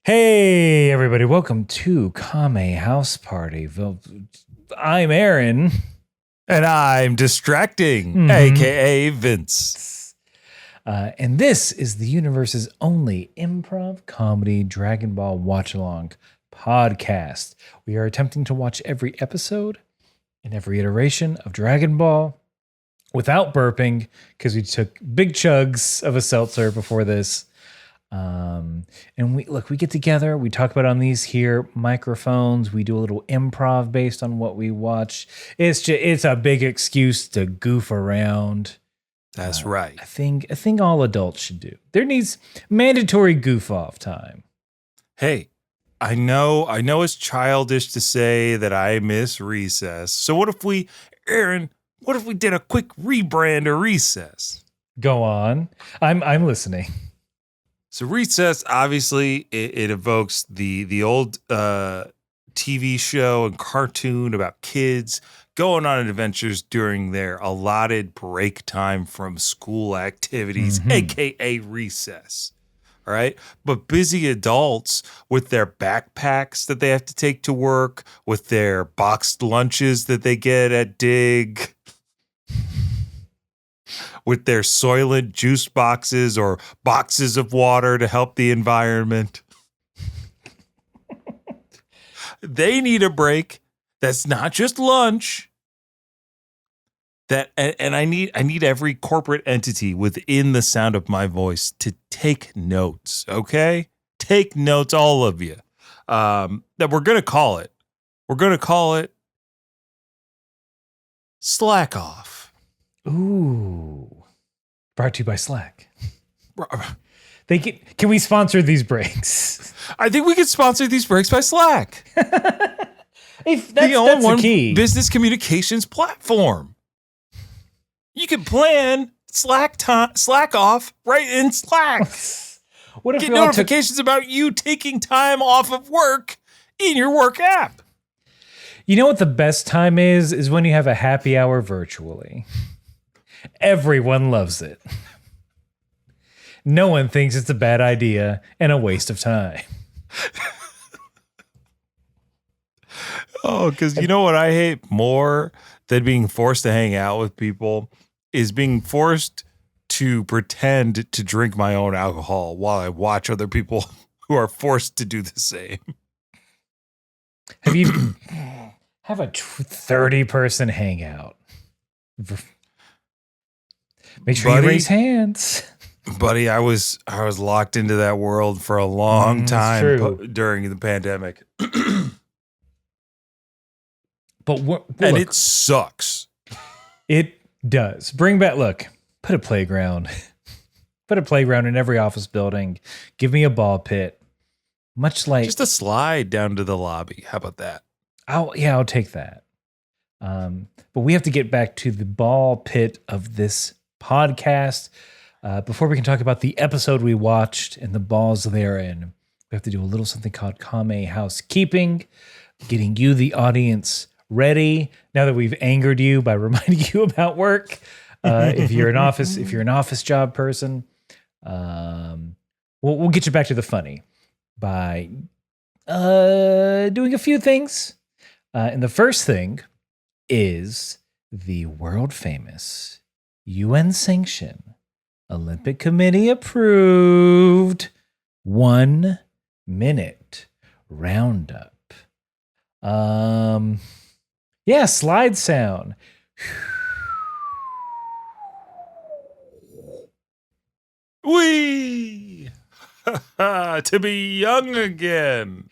Hey, everybody, welcome to Kame House Party. I'm Aaron. And I'm distracting, Mhm. aka Vince. And this is the universe's only improv comedy Dragon Ball watch along podcast. We are attempting to watch every episode and every iteration of Dragon Ball without burping because we took big chugs of a seltzer before this. And we get together, we talk about on these here microphones, we do a little improv based on what we watch. It's a big excuse to goof around. That's right. I think all adults should do. There needs mandatory goof off time. Hey, I know it's childish to say that I miss recess. So what if we did a quick rebrand of recess? Go on. I'm listening. So recess, obviously, it evokes the old TV show and cartoon about kids going on adventures during their allotted break time from school activities, aka recess. All right. But busy adults with their backpacks that they have to take to work, with their boxed lunches that they get at Dig, with their Soylent juice boxes or boxes of water to help the environment. They need a break that's not just lunch. And I need every corporate entity within the sound of my voice to take notes, okay? Take notes, all of you. That we're going to call it. We're going to call it Slack Off. Ooh. Brought to you by Slack. Can we sponsor these breaks? I think we could sponsor these breaks by Slack. If that's the key. Business communications platform. You can plan Slack off right in Slack. What if get notifications about you taking time off of work in your work app? You know what the best time is when you have a happy hour virtually. Everyone loves it. No one thinks it's a bad idea and a waste of time. Oh, because you know what I hate more than being forced to hang out with people is being forced to pretend to drink my own alcohol while I watch other people who are forced to do the same. Have you have a 30-person hangout? Make sure you raise hands. Buddy, I was locked into that world for a long time during the pandemic. But and it sucks. It does. Bring back, put a playground. Put a playground in every office building. Give me a ball pit. Much like just a slide down to the lobby. How about that? I'll take that. But we have to get back to the ball pit of this podcast. Before we can talk about the episode we watched and the balls therein, we have to do a little something called Kame housekeeping, getting you, the audience, ready. Now that we've angered you by reminding you about work, if you're an office job person, we'll get you back to the funny by doing a few things. And the first thing is the world famous UN sanction, Olympic Committee approved 1 minute roundup. Slide sound. Whee! To be young again.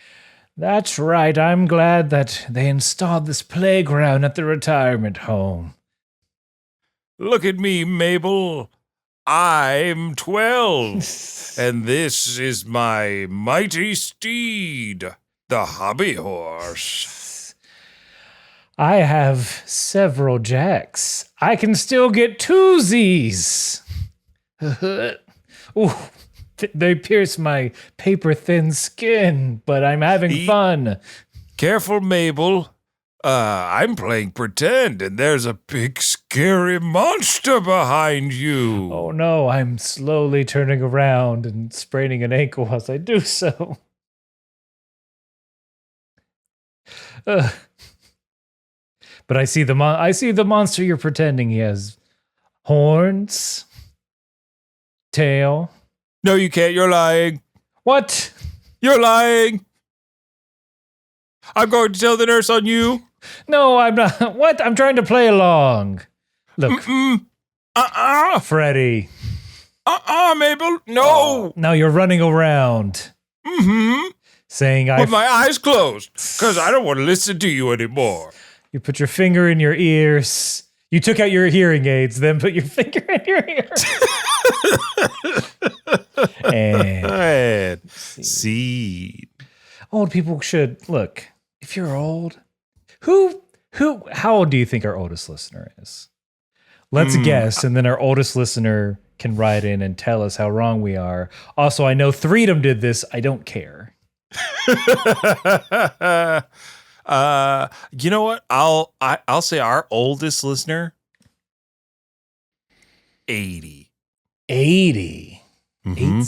That's right. I'm glad that they installed this playground at the retirement home. Look at me, Mabel. I'm 12, and this is my mighty steed, the hobby horse. I have several jacks. I can still get twosies. Ooh, they pierce my paper-thin skin, but I'm having fun. Careful, Mabel. I'm playing pretend, and there's a big, scary monster behind you. Oh, no, I'm slowly turning around and spraining an ankle as I do so. Ugh. But I see the monster you're pretending he has horns, tail. No, you can't. You're lying. What? You're lying. I'm going to tell the nurse on you. No, I'm not. What? I'm trying to play along. Look. Freddy. Mabel. No. Oh, now you're running around. Saying with my eyes closed, because I don't want to listen to you anymore. You put your finger in your ears. You took out your hearing aids, then put your finger in your ear. And seed. Old people should look. If you're old, how old do you think our oldest listener is? Let's guess, and then our oldest listener can write in and tell us how wrong we are. Also, I know Freedom did this. I don't care. You know what? I'll say our oldest listener, 80. 80. Mm-hmm.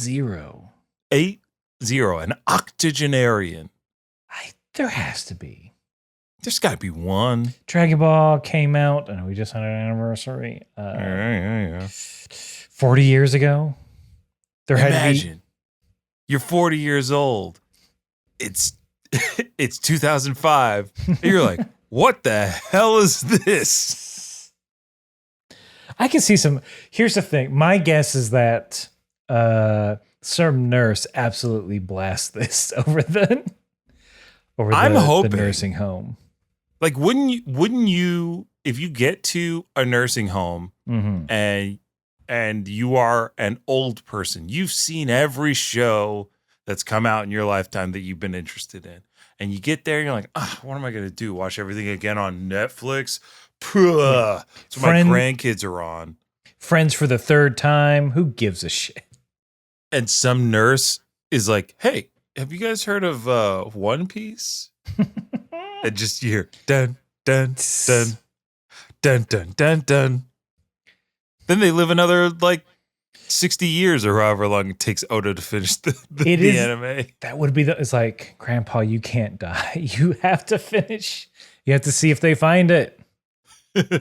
80. An octogenarian. There has to be. There's got to be one. Dragon Ball came out, and we just had an anniversary. 40 years ago. Imagine you're 40 years old. It's 2005. And you're like, what the hell is this? I can see some. Here's the thing. My guess is that some nurse absolutely blasts this over the nursing home. Like, wouldn't you, if you get to a nursing home and you are an old person, you've seen every show that's come out in your lifetime that you've been interested in, and you get there and you're like, what am I going to do? Watch everything again on Netflix? That's what my grandkids are on. Friends for the third time. Who gives a shit? And some nurse is like, hey, have you guys heard of One Piece? And just you hear dun dun dun dun dun dun dun. Then they live another 60 years or however long it takes Oda to finish the anime. That would be it's like, Grandpa, you can't die. You have to finish. You have to see if they find it. You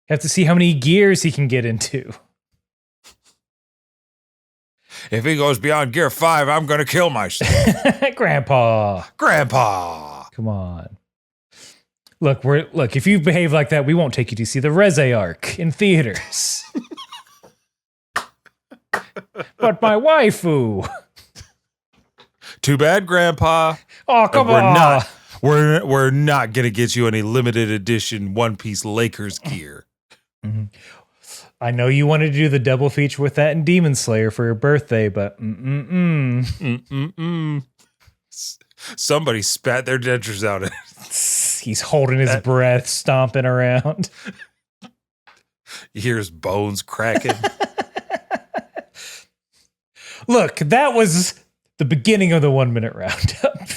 have to see how many gears he can get into. If he goes beyond gear 5, I'm going to kill myself. Grandpa. Come on. Look, if you behave like that, we won't take you to see the Reze arc in theaters. But my waifu. Too bad, Grandpa. Oh, come on. We're not going to get you any limited edition One Piece Lakers gear. Mm-hmm. I know you wanted to do the double feature with that and Demon Slayer for your birthday, but Somebody spat their dentures out. He's holding his breath, stomping around. You hear his bones cracking. Look, that was the beginning of the 1 minute roundup.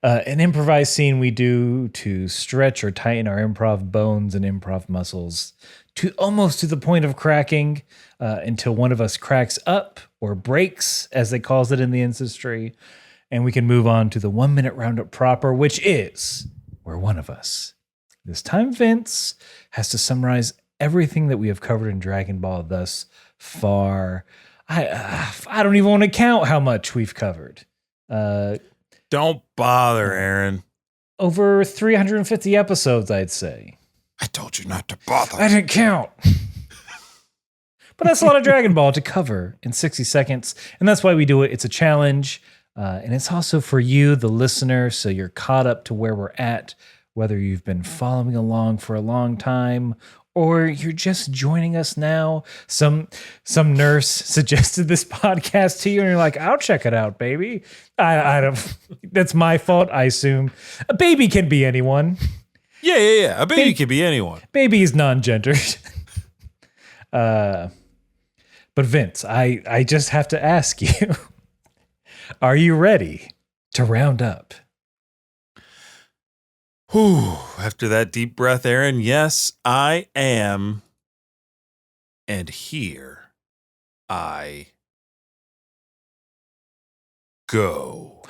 An improvised scene we do to stretch or tighten our improv bones and improv muscles to almost to the point of cracking until one of us cracks up or breaks, as they calls it in the industry, and we can move on to the 1 minute roundup proper, which is where one of us, this time Vince, has to summarize everything that we have covered in Dragon Ball thus far. I don't even want to count how much we've covered. Don't bother, Aaron. Over 350 episodes, I'd say. I told you not to bother. I didn't count. But that's a lot of Dragon Ball to cover in 60 seconds. And that's why we do it. It's a challenge. And it's also for you, the listener, so you're caught up to where we're at, whether you've been following along for a long time or you're just joining us now. Some nurse suggested this podcast to you and you're like, I'll check it out, baby. I don't, that's my fault, I assume. A baby can be anyone. Yeah. A baby can be anyone. Baby is non-gendered. But Vince, I just have to ask you, are you ready to round up? Whew, after that deep breath, Aaron, yes, I am. And here I go.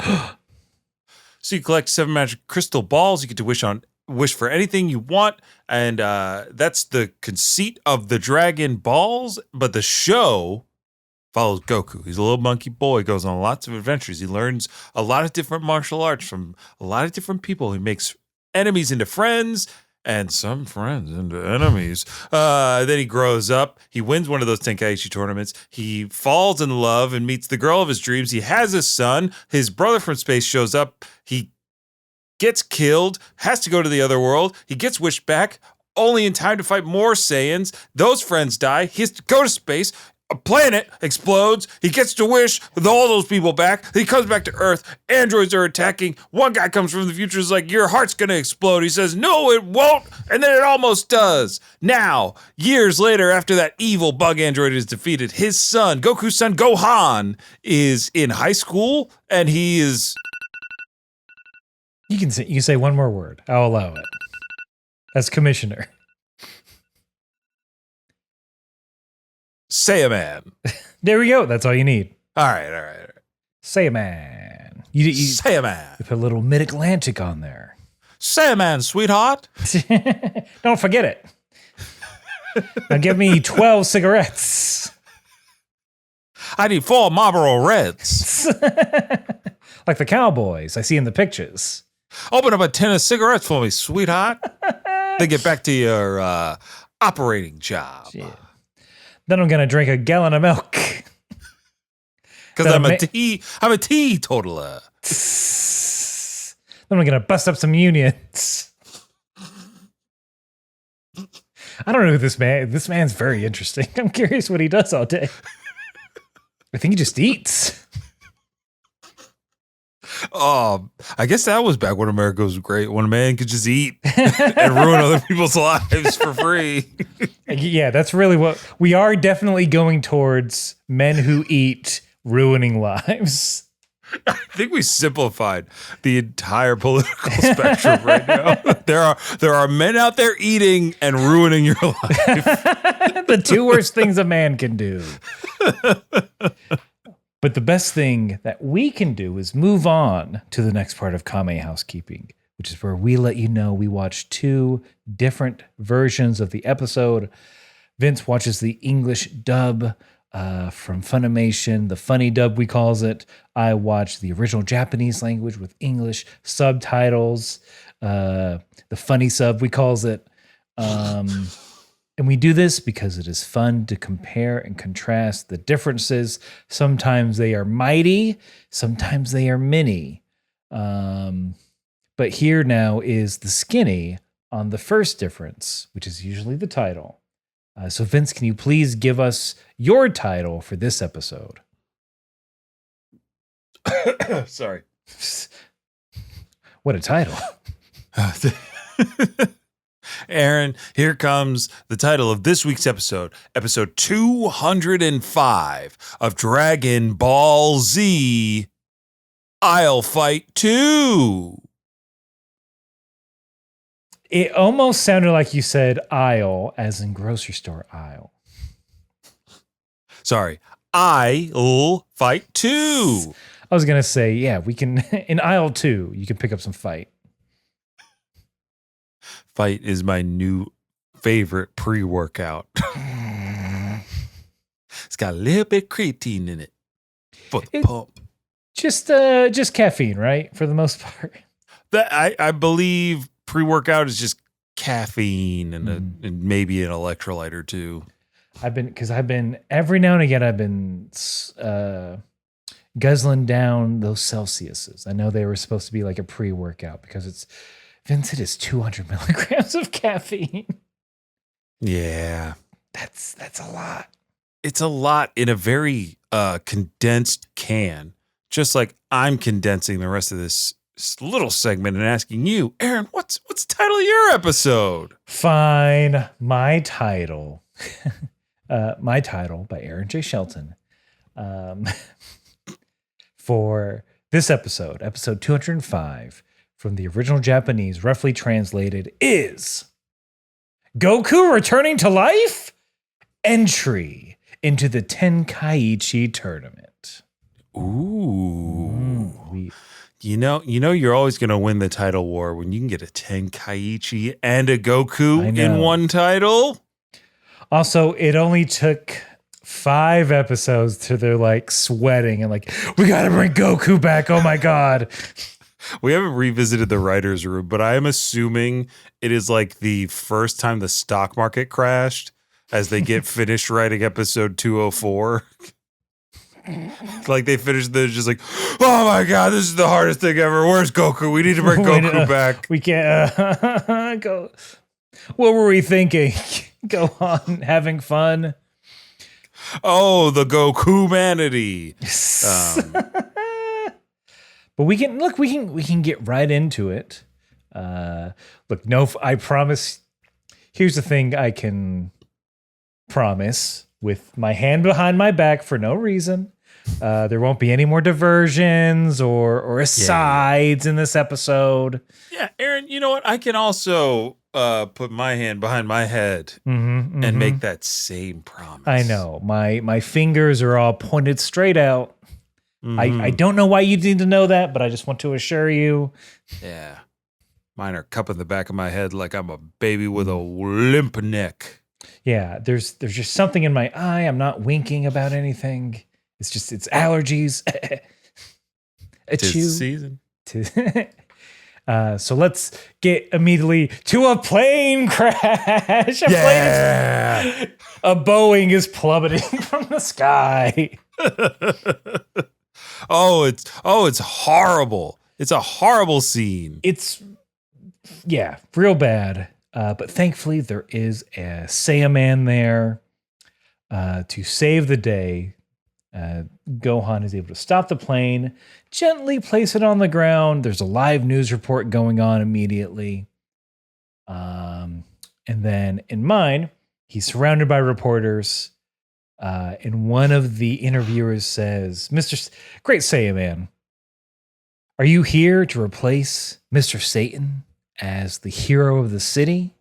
So you collect 7 magic crystal balls. You get to wish for anything you want. And that's the conceit of the Dragon Balls. But the show follows Goku. He's a little monkey boy, goes on lots of adventures. He learns a lot of different martial arts from a lot of different people. He makes enemies into friends and some friends into enemies. Then he grows up. He wins one of those Tenkaichi tournaments. He falls in love and meets the girl of his dreams. He has a son. His brother from space shows up. He gets killed, has to go to the other world. He gets wished back, only in time to fight more Saiyans. Those friends die. He has to go to space. A planet explodes. He gets to wish with all those people back. He comes back to Earth. Androids are attacking. One guy comes from the future, is like, your heart's going to explode. He says, no, it won't. And then it almost does. Now, years later, after that evil bug android is defeated, his son, Goku's son, Gohan, is in high school, and he is... You can say one more word. I'll allow it. As commissioner. Saiyaman. There we go. That's all you need. All right. Saiyaman. You Saiyaman. You put a little Mid-Atlantic on there. Saiyaman, sweetheart. Don't forget it. Now give me 12 cigarettes. I need 4 Marlboro Reds. Like the cowboys I see in the pictures. Open up a tin of cigarettes for me, sweetheart. Then get back to your operating job. Shit. Then I'm gonna drink a gallon of milk. Because I'm a teetotaler. Then I'm gonna bust up some unions. I don't know who this man's very interesting. I'm curious what he does all day. I think he just eats. I guess that was back when America was great, when a man could just eat and ruin other people's lives for free. Yeah, that's really what we are definitely going towards, men who eat ruining lives. I think we simplified the entire political spectrum right now. There are men out there eating and ruining your life. The 2 worst things a man can do. But the best thing that we can do is move on to the next part of Kame Housekeeping, which is where we let you know we watch 2 different versions of the episode. Vince watches the English dub from Funimation, the funny dub we calls it. I watch the original Japanese language with English subtitles, the funny sub we calls it. And we do this because it is fun to compare and contrast the differences. Sometimes they are mighty, sometimes they are mini. But here now is the skinny on the first difference, which is usually the title. So Vince, can you please give us your title for this episode? Sorry. What a title. Aaron, here comes the title of this week's episode 205 of Dragon Ball Z, I'll Fight 2. It almost sounded like you said aisle, as in grocery store aisle. Sorry, I'll Fight 2. I was going to say, yeah, we can, in aisle 2, you can pick up some fight. Fight is my new favorite pre-workout. It's got a little bit of creatine in it for the pump. Just caffeine, right? For the most part. That I believe pre-workout is just caffeine and maybe an electrolyte or two. I've been every now and again I've been guzzling down those Celsiuses. I know they were supposed to be like a pre-workout because it is 200 milligrams of caffeine. Yeah. That's a lot. It's a lot in a very condensed can. Just like I'm condensing the rest of this little segment and asking you, Aaron, what's the title of your episode? Fine. My title by Aaron J. Shelton. For this episode 205, from the original Japanese, roughly translated, is Goku returning to life? Entry into the Tenkaichi tournament. Ooh. You're always going to win the title war when you can get a Tenkaichi and a Goku in one title. Also, it only took 5 episodes to they're like sweating and like, we got to bring Goku back. Oh my God. We haven't revisited the writer's room, but I am assuming it is like the first time the stock market crashed as they get finished writing episode 204. Like they finished, they're just like, oh my God, this is the hardest thing ever. Where's Goku? We need to bring Goku back. We can't go. What were we thinking? Go on, having fun. Oh, the Goku humanity. But we can get right into it. I promise. Here's the thing I can promise with my hand behind my back for no reason. There won't be any more diversions or asides in this episode. Yeah, Aaron, you know what? I can also put my hand behind my head and make that same promise. I know. My fingers are all pointed straight out. I don't know why you need to know that, but I just want to assure you. Yeah. Mine are cupping the back of my head like I'm a baby with a limp neck. Yeah, there's just something in my eye. I'm not winking about anything. It's allergies. Tis the season. So let's get immediately to a plane crash. A Boeing is plummeting from the sky. It's horrible. It's a horrible scene. It's real bad. But thankfully there is a Saiyaman there to save the day. Gohan is able to stop the plane, gently place it on the ground. There's a live news report going on immediately. And then in mine, he's surrounded by reporters. And one of the interviewers says, Great Saiyaman, are you here to replace Mr. Satan as the hero of the city?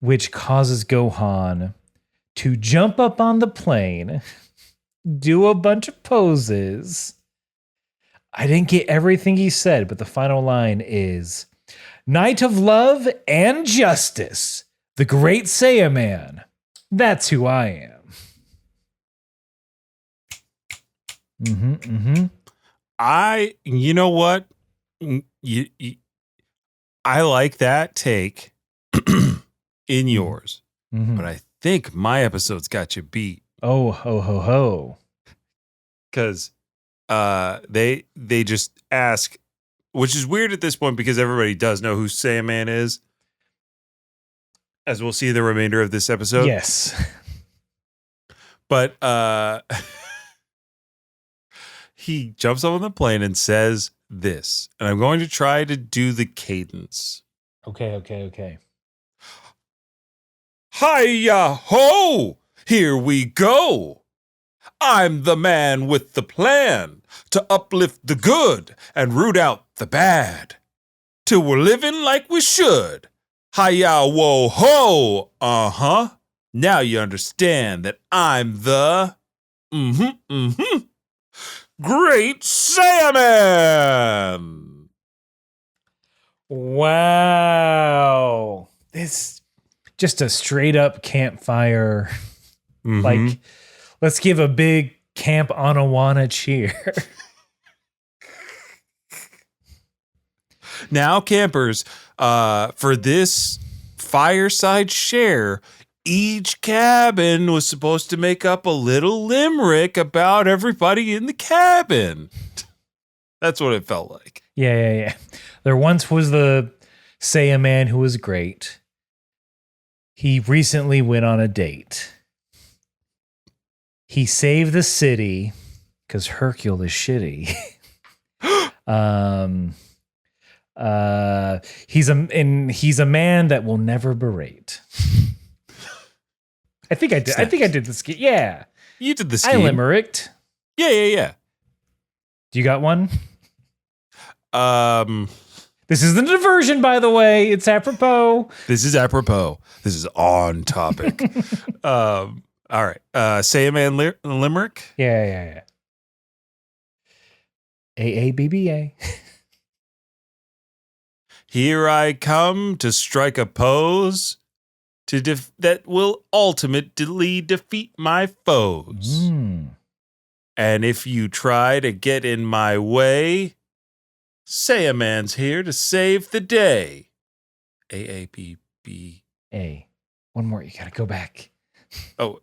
Which causes Gohan to jump up on the plane, do a bunch of poses. I didn't get everything he said, but the final line is, Knight of Love and Justice, the Great Saiyaman. That's who I am. You know what? I like that take in yours, but I think my episode's got you beat. Oh, ho, ho, ho. Because they just ask, which is weird at this point because everybody does know who Saiyaman is, as we'll see the remainder of this episode. Yes. But he jumps up on the plane and says this, and I'm going to try to do the cadence. Okay. Hi-ya ho! Here we go! I'm the man with the plan to uplift the good and root out the bad. Till we're living like we should. Hi-ya wo ho! Uh-huh. Now you understand that I'm the Great Saiyaman! Wow. This just a straight up campfire. Like, let's give a big Camp Anawana cheer. Now, campers, for this fireside share, each cabin was supposed to make up a little limerick about everybody in the cabin. That's what it felt like. Yeah. There once was the Saiyaman who was great. He recently went on a date. He saved the city because Hercule is shitty. He's a man that will never berate. I think I did the scheme. Yeah. You did the scheme. I limericked. Yeah. Do you got one? This is the diversion, by the way. It's apropos. This is apropos. This is on topic. All right. Saiyaman limerick? Yeah. AABBA. Here I come to strike a pose that will ultimately defeat my foes. And if you try to get in my way, say a man's here to save the day. AABB. A. One more. You gotta go back. Oh.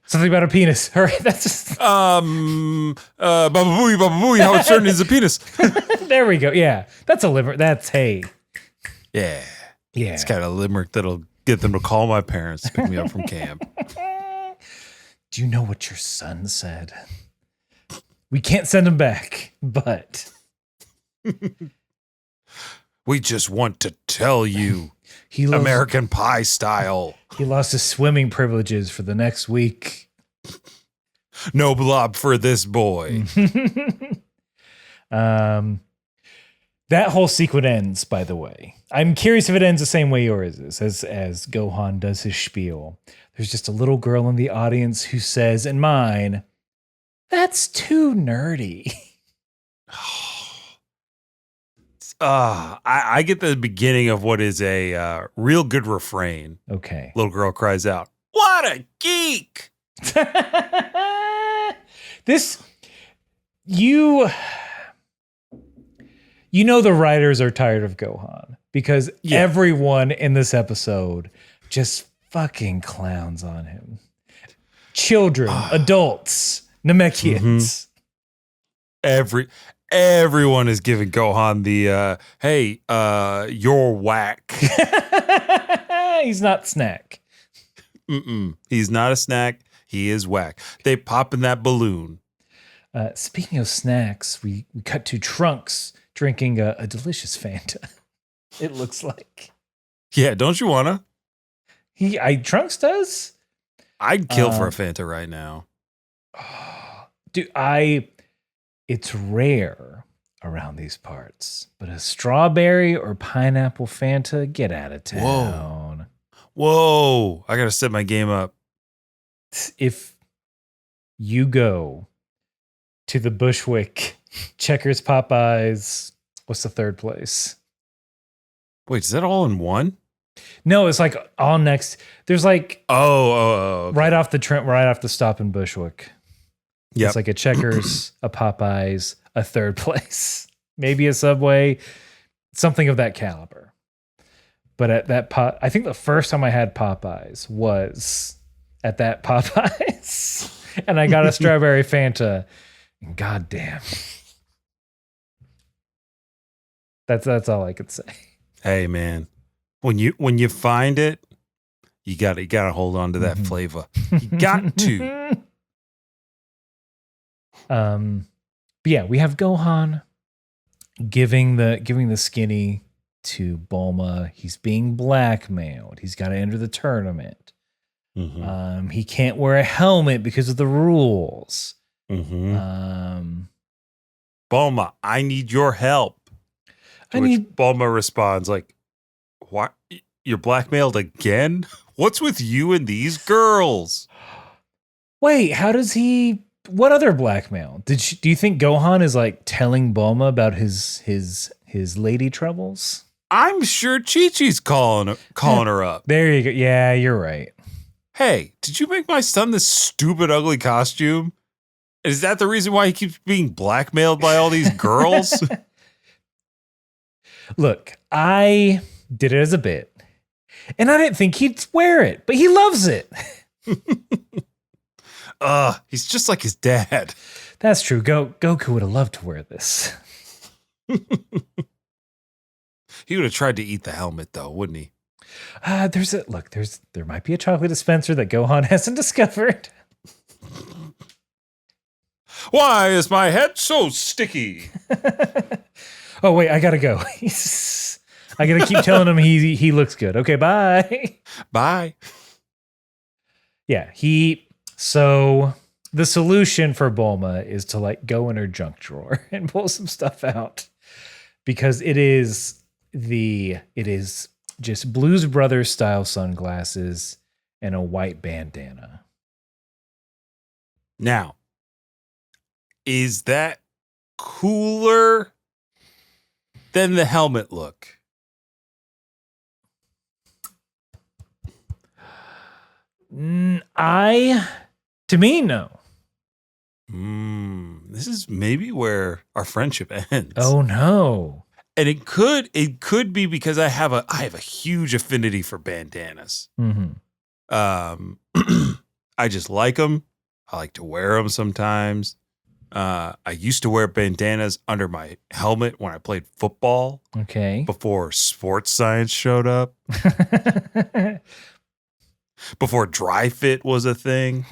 Something about a penis. All right, that's just. Baba Booey, how certain is a penis? There we go. Yeah, that's a limerick. That's hey. Yeah. Yeah. It's got a limerick that'll get them to call my parents to pick me up from camp. Do you know what your son said? We can't send him back, but we just want to tell you, he American Pie style. He lost his swimming privileges for the next week. No blob for this boy. That whole sequence ends, by the way. I'm curious if it ends the same way yours is, as Gohan does his spiel. There's just a little girl in the audience who says, in mine, that's too nerdy. I get the beginning of what is a real good refrain. Okay. Little girl cries out, "What a geek!" You know the writers are tired of Gohan because everyone in this episode just fucking clowns on him. Children, adults, Namekians. Everyone is giving Gohan the hey, you're whack. He's not snack. He's not a snack. He is whack. They pop in that balloon. Speaking of snacks, we cut to Trunks drinking a delicious Fanta. It looks like. Yeah, don't you wanna? Trunks does. I'd kill for a Fanta right now. Dude, it's rare around these parts, but a strawberry or pineapple Fanta, get out of town. Whoa. I gotta set my game up. If you go to the Bushwick, Checkers, Popeyes, what's the third place? Wait, is that all in one? No, it's like all next. There's like okay. right off the stop in Bushwick. Yep. It's like a Checkers, a Popeyes, a third place, maybe a Subway, something of that caliber. But at that I think the first time I had Popeyes was at that Popeyes, and I got a strawberry Fanta. And goddamn, that's all I could say. Hey man, when you find it, you gotta hold on to that flavor. You got to. But yeah, we have Gohan giving the skinny to Bulma. He's being blackmailed. He's got to enter the tournament. He can't wear a helmet because of the rules. Bulma, I need your help. Bulma responds like, "What? You're blackmailed again? What's with you and these girls?" Wait, how does he? What other blackmail? Do you think Gohan is like telling Bulma about his lady troubles? I'm sure Chi-Chi's calling her up. There you go. Yeah, you're right. Hey, did you make my son this stupid, ugly costume? Is that the reason why he keeps being blackmailed by all these girls? Look, I did it as a bit, and I didn't think he'd wear it, but he loves it. He's just like his dad. That's true. Goku would have loved to wear this. He would have tried to eat the helmet, though, wouldn't he? There might be a chocolate dispenser that Gohan hasn't discovered. Why is my head so sticky? Oh wait, I gotta go. I gotta keep telling him he looks good. Okay, bye. Bye. Yeah, so the solution for Bulma is to like go in her junk drawer and pull some stuff out, because it is just Blues Brothers style sunglasses, and a white bandana. Now, is that cooler than the helmet look? To me, no. This is maybe where our friendship ends. Oh no. And it could be because I have a huge affinity for bandanas. Mm-hmm. I just like them. I like to wear them sometimes. I used to wear bandanas under my helmet when I played football. Okay. Before sports science showed up. Before dry fit was a thing.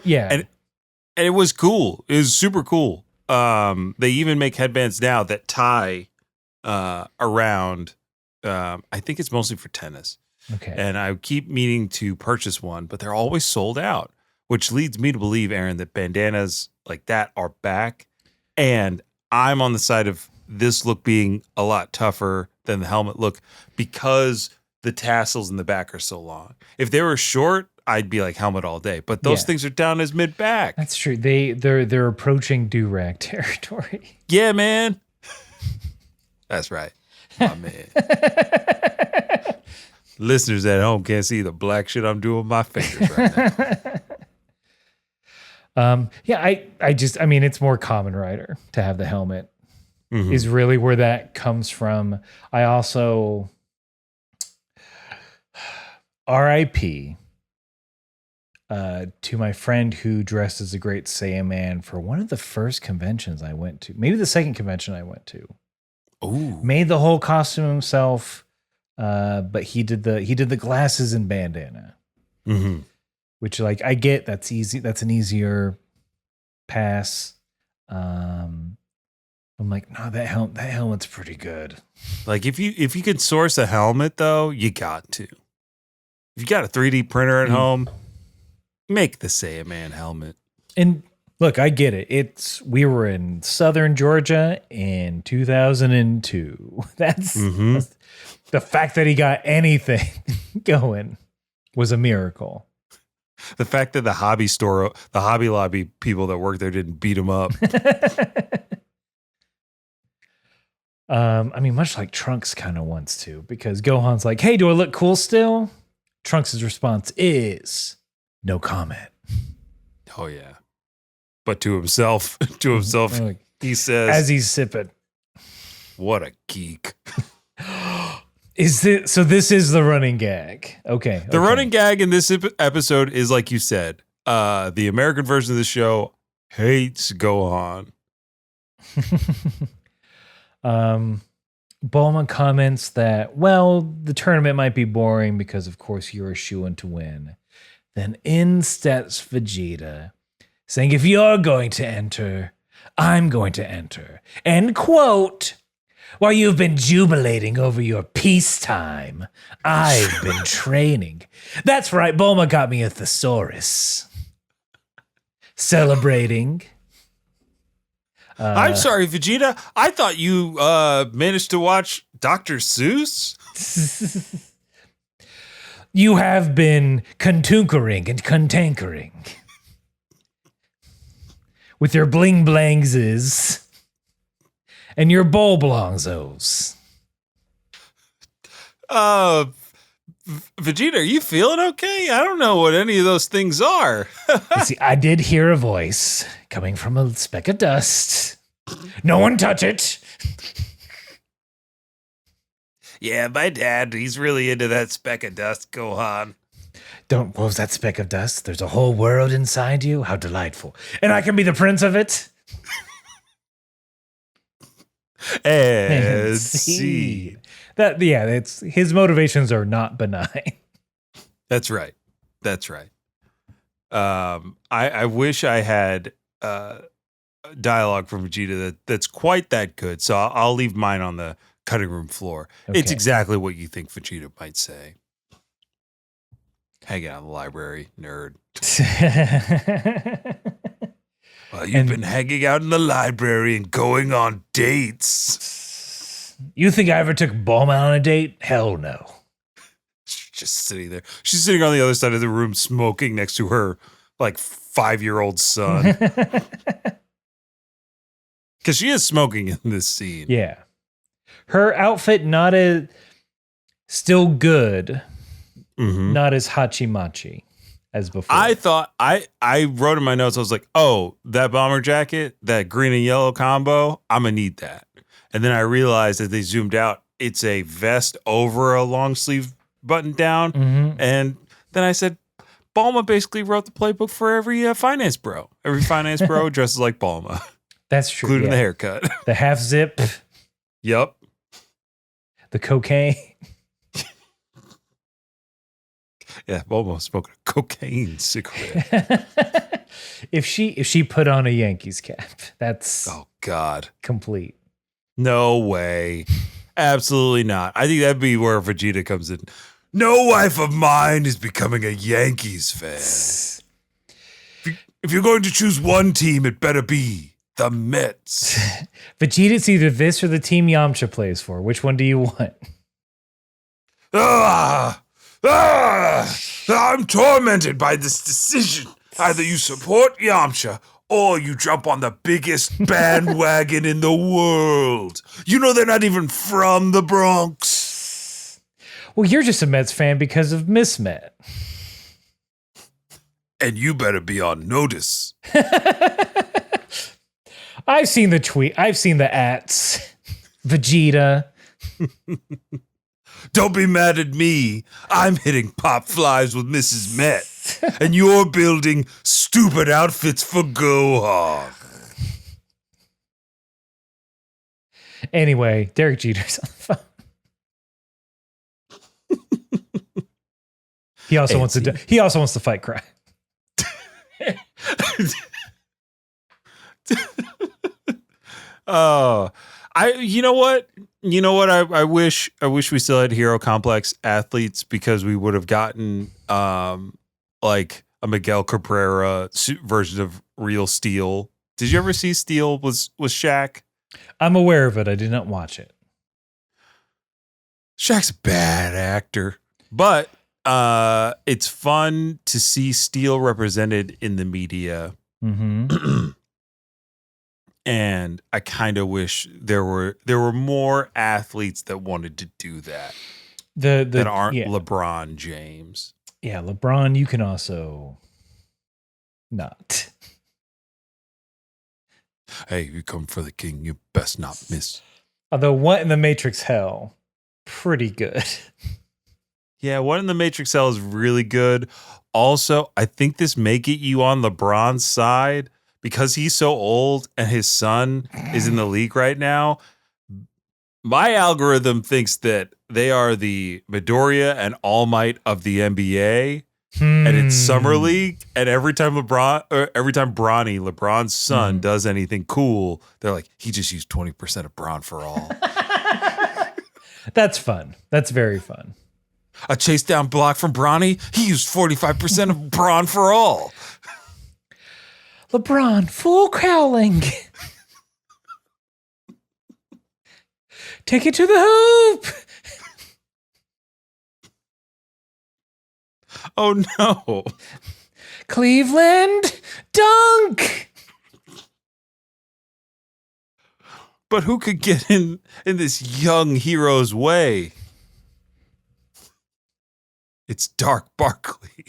And it was cool. It was super cool. They even make headbands now that tie around. I think it's mostly for tennis. Okay. And I keep meaning to purchase one, but they're always sold out, which leads me to believe, Aaron, that bandanas like that are back. And I'm on the side of this look being a lot tougher than the helmet look because the tassels in the back are so long. If they were short, I'd be like helmet all day. But those things are down as mid-back. That's true. They're approaching do-rag territory. Yeah, man. That's right. My man. Listeners at home can't see the black shit I'm doing with my fingers right now. I mean, it's more common rider to have the helmet is really where that comes from. I also RIP to my friend who dressed as a great Saiyaman for one of the first conventions I went to, maybe the second convention I went to. Ooh. Made the whole costume himself, but he did the glasses and bandana, which like I get that's easy. That's an easier pass. I'm like, no, that helmet's pretty good. Like if you could source a helmet though, you got to. If you got a 3D printer at home, make the Saiyaman helmet. And look, I get it. We were in southern Georgia in 2002. That's the fact that he got anything going was a miracle. The fact that the Hobby Lobby people that work there didn't beat him up. I mean, much like Trunks kind of wants to, because Gohan's like, "Hey, do I look cool still?" Trunks' response is no comment. Oh yeah. But to himself, he says, as he's sipping, "What a geek." So this is the running gag. Okay. The running gag in this episode is, like you said, the American version of the show hates Gohan. Bulma comments that, well, the tournament might be boring because, of course, you're a shoo-in to win. Then in steps Vegeta, saying, if you're going to enter, I'm going to enter. End quote. While you've been jubilating over your peacetime, I've been training. That's right, Bulma got me a thesaurus. Celebrating. I'm sorry, Vegeta. I thought you managed to watch Dr. Seuss. You have been contunkering and contankering with your bling blangses and your bol blongzos. Vegeta, are you feeling okay? I don't know what any of those things are. You see, I did hear a voice coming from a speck of dust. No one touch it. Yeah, my dad, he's really into that speck of dust, Gohan. What was that speck of dust? There's a whole world inside you. How delightful. And I can be the prince of it. And see. It's his motivations are not benign. That's right. I wish I had dialogue from Vegeta that's quite that good. So I'll leave mine on the cutting room floor. Okay. It's exactly what you think Vegeta might say. Hanging out in the library, nerd. Well, you've been hanging out in the library and going on dates. You think I ever took Bulma on a date? Hell no. just sitting there. She's sitting on the other side of the room smoking next to her like 5-year-old son. Because she is smoking in this scene. Yeah. Her outfit not as still good, not as hachi-machi as before. I thought I wrote in my notes, I was like, oh, that bomber jacket, that green and yellow combo, I'm gonna need that. And then I realized as they zoomed out, it's a vest over a long sleeve button down. And then I said, Bulma basically wrote the playbook for every finance bro. Every finance bro dresses like Bulma. That's true. Including the haircut. The half zip. Yep. The cocaine. Yeah, Bulma smoking a cocaine cigarette. If she put on a Yankees cap, that's oh God, complete. No way. Absolutely not. I think that'd be where Vegeta comes in. No wife of mine is becoming a Yankees fan. If you're going to choose one team, it better be the Mets. Vegeta, it's either this or the team Yamcha plays for. Which one do you want? I'm tormented by this decision. Either you support Yamcha or you jump on the biggest bandwagon in the world. You know they're not even from the Bronx. Well, you're just a Mets fan because of Miss Met. And you better be on notice. I've seen the tweet. I've seen the ats. Vegeta. Don't be mad at me. I'm hitting pop flies with Mrs. Met. And you're building stupid outfits for Gohan. Anyway, Derek Jeter's on the phone. He also wants to fight crime. Oh, you know what? I wish we still had Hero Complex athletes because we would have gotten like a Miguel Cabrera version of Real Steel. Did you ever see Steel was Shaq? I'm aware of it. I did not watch it. Shaq's a bad actor, but it's fun to see Steel represented in the media. And I kind of wish there were more athletes that wanted to do that. That aren't LeBron James. Yeah, LeBron, you can also not. Hey, you come for the king, you best not miss. Although What in the Matrix Hell, pretty good. Yeah, What in the Matrix Hell is really good. Also, I think this may get you on LeBron's side because he's so old and his son is in the league right now. My algorithm thinks that they are the Midoriya and All Might of the NBA, and it's summer league. And every time Bronny, LeBron's son, does anything cool, they're like, he just used 20% of Bron for all. That's fun. That's very fun. A chase down block from Bronny, he used 45% of Bron for all. LeBron, full cowling. Take it to the hoop. Oh no. Cleveland, dunk. But who could get in this young hero's way? It's Dark Barkley.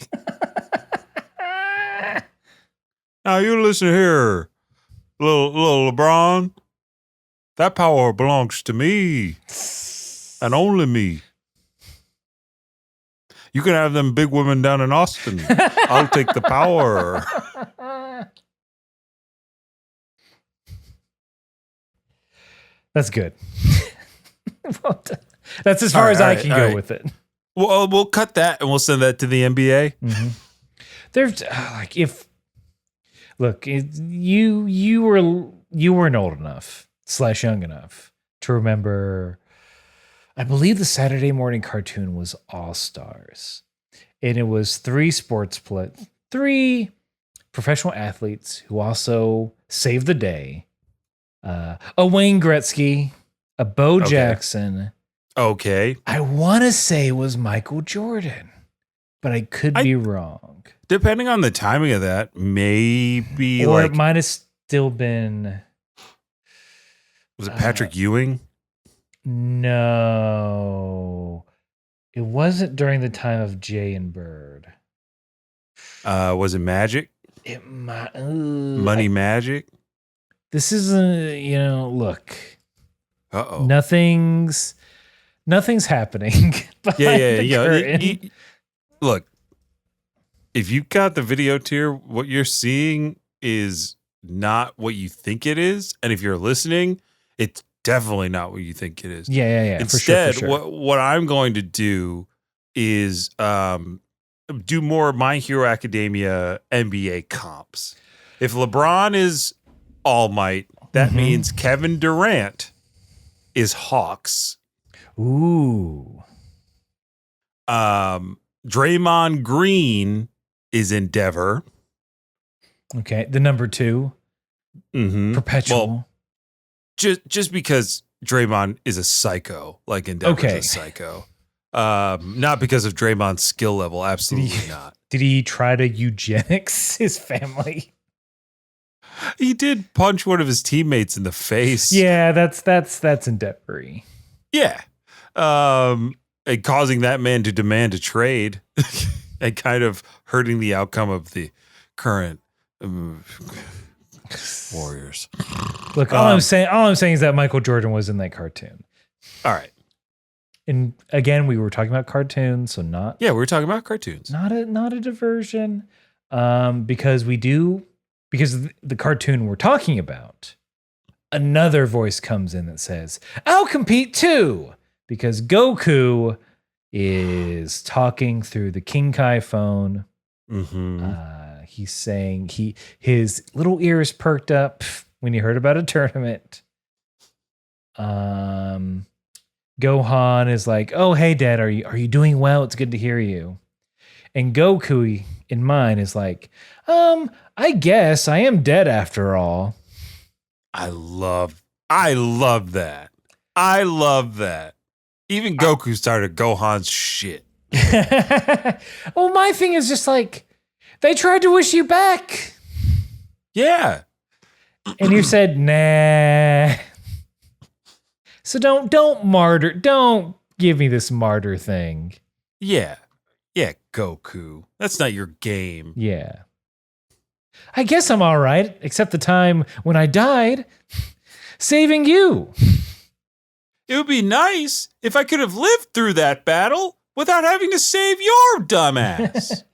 Now you listen here, little LeBron. That power belongs to me, and only me. You can have them big women down in Austin. I'll take the power. That's good. That's as far as I can go with it. Well, we'll cut that and we'll send that to the NBA. There's like you weren't old enough / young enough to remember. I believe the Saturday morning cartoon was All Stars, and it was three professional athletes who also saved the day. A Wayne Gretzky, a Bo Jackson, Okay. I want to say it was Michael Jordan, but I could be wrong. Depending on the timing of that, maybe Or like it might have still been. was it Patrick Ewing? No, it wasn't during the time of Jay and Bird. Was it Magic? It might. Money Magic? This isn't, look. Uh-oh. Nothing's happening. Yeah. Look, if you got the video tier, what you're seeing is not what you think it is. And if you're listening, it's definitely not what you think it is. Yeah. Instead, for sure. what I'm going to do is do more My Hero Academia NBA comps. If LeBron is All Might, that means Kevin Durant is Hawks. Ooh. Draymond Green is Endeavor. Okay, the number 2. Perpetual. Well, just because Draymond is a psycho, like Endeavor's a psycho. Not because of Draymond's skill level. Absolutely not. Did he try to eugenics his family? He did punch one of his teammates in the face. Yeah, that's Endeavor-y. Yeah. And causing that man to demand a trade and kind of hurting the outcome of the current Warriors. Look, all I'm saying is that Michael Jordan was in that cartoon. All right. And again, we were talking about cartoons, so not. Yeah, we were talking about cartoons. Not a diversion. Because the cartoon we're talking about, another voice comes in that says, "I'll compete too," because Goku is talking through the King Kai phone. He's saying his little ears perked up when he heard about a tournament. Gohan is like, "Oh, hey, Dad, are you doing well? It's good to hear you." And Goku, in mine, is like, I guess I am dead after all." I love that. I love that. Even Goku started Gohan's shit. Well, my thing is just like, they tried to wish you back. Yeah. And you said, nah. So don't give me this martyr thing. Yeah. Yeah, Goku. That's not your game. Yeah. I guess I'm all right, except the time when I died saving you. It would be nice if I could have lived through that battle without having to save your dumbass.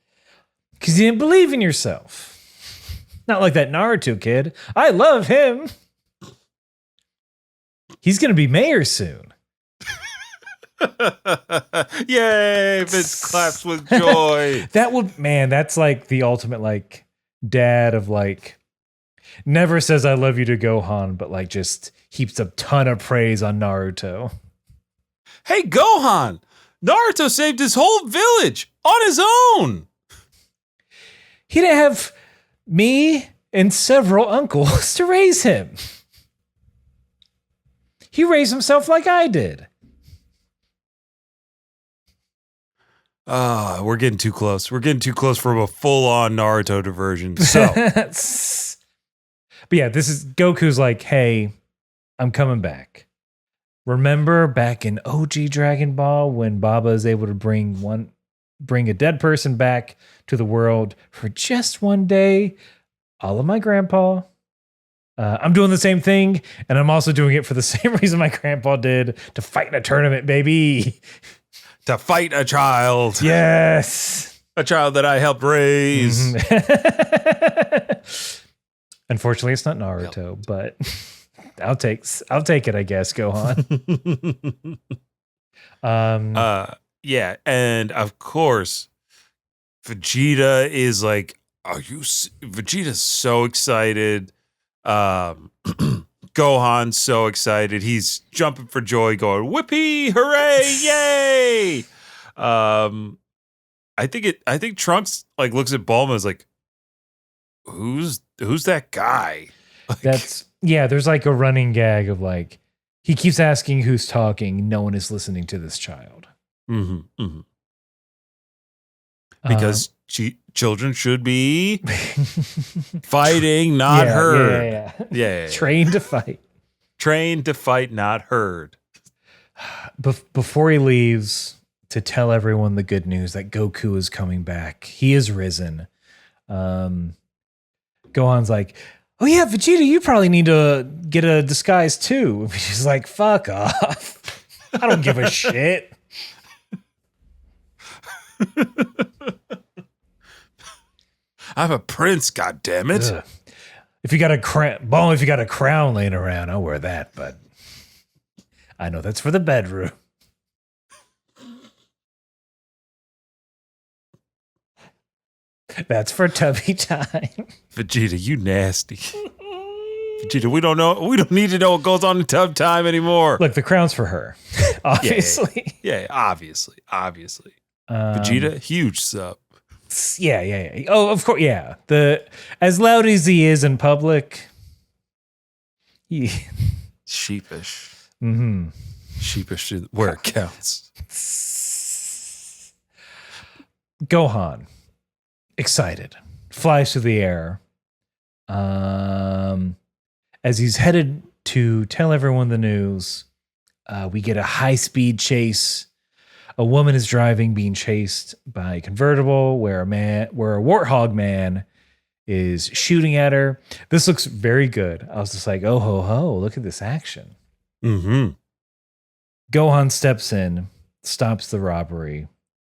Because you didn't believe in yourself. Not like that Naruto kid. I love him. He's going to be mayor soon. Yay, Vince claps with joy. That's like the ultimate like dad of like never says I love you to Gohan, but like just heaps a ton of praise on Naruto. Hey, Gohan, Naruto saved his whole village on his own. He didn't have me and several uncles to raise him. He raised himself like I did. We're getting too close. We're getting too close from a full-on Naruto diversion. So, but yeah, this is Goku's like, "Hey, I'm coming back. Remember back in OG Dragon Ball when Baba is able to bring a dead person back to the world for just one day? All of my grandpa. I'm doing the same thing, and I'm also doing it for the same reason my grandpa did, to fight in a tournament, baby." To fight a child. Yes. A child that I helped raise. Unfortunately, it's not Naruto, but I'll take it, I guess, Gohan. Yeah, and of course, Vegeta is like, Vegeta's so excited. Gohan's so excited. He's jumping for joy, going, "Whippy, hooray, yay!" I think Trunks like looks at Bulma as like, who's that guy? Like, there's like a running gag of like, He keeps asking who's talking. No one is listening to this child. Because children should be fighting, not heard. Yeah. Trained to fight. Trained to fight, not heard. Before he leaves to tell everyone the good news that Goku is coming back, he is risen. Gohan's like, oh yeah, Vegeta, you probably need to get a disguise too. She's like, fuck off. I don't give a shit. I'm a prince, goddammit. Ugh. If you got a crown laying around, I'll wear that, but I know that's for the bedroom. That's for tubby time. Vegeta, you nasty. Vegeta, we don't need to know what goes on in tub time anymore. Look, the crown's for her. Obviously. Yeah, obviously. Vegeta, huge sub. Yeah. Oh, of course, yeah. As loud as he is in public, sheepish. Mm-hmm. Sheepish where it counts. Gohan, excited, flies through the air. As he's headed to tell everyone the news, we get a high-speed chase. A woman is driving, being chased by a convertible where a warthog man is shooting at her. This looks very good. I was just like, oh ho ho, look at this action. Mm-hmm. Gohan steps in, stops the robbery,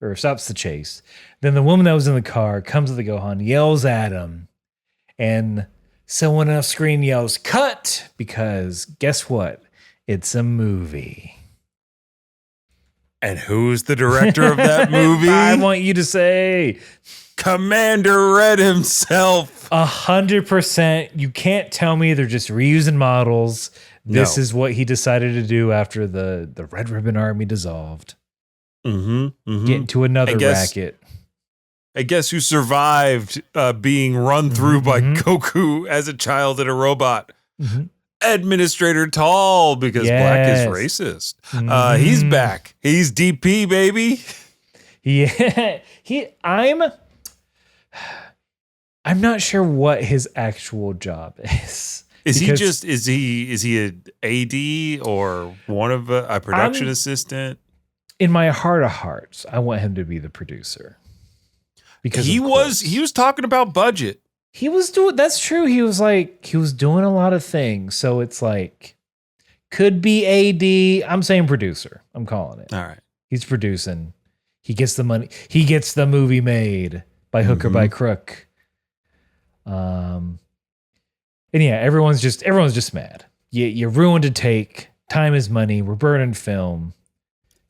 or stops the chase. Then the woman that was in the car comes to the Gohan, yells at him, and someone off screen yells, cut, because guess what? It's a movie. And who's the director of that movie? I want you to say Commander Red himself. 100%. You can't tell me they're just reusing models. This is what he decided to do after the Red Ribbon Army dissolved. Mm-hmm. Get into another racket. I guess who survived being run through by Goku as a child and a robot? Mm-hmm. Administrator Tall, because Black is racist. He's back. He's DP, baby. Yeah. I'm not sure what his actual job is. Is he an AD or one of a production assistant? In my heart of hearts, I want him to be the producer. Because he was talking about budget. He was doing, that's true. He was doing a lot of things. So it's like, could be AD. I'm saying producer. I'm calling it. All right. He's producing. He gets the money. He gets the movie made by hook or by crook. And yeah, everyone's just mad. You ruined a take. Time is money. We're burning film.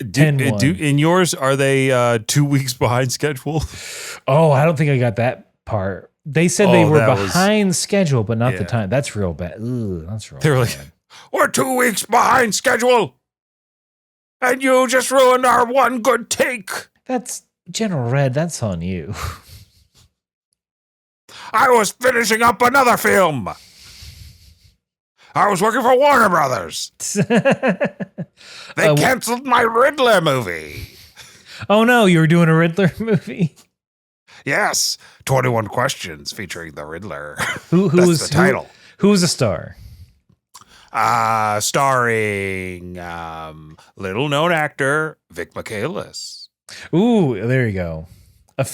In yours, are they 2 weeks behind schedule? Oh, I don't think I got that part. They said they were behind schedule, but not the time. That's real bad. Ooh, that's real bad. They were like, we're 2 weeks behind schedule, and you just ruined our one good take. That's General Red. That's on you. I was finishing up another film. I was working for Warner Brothers. They canceled my Riddler movie. Oh no, you were doing a Riddler movie? Yes, 21 Questions featuring the Riddler. That's the title? Who was a star? Starring little-known actor Vic Michaelis. Ooh, there you go. I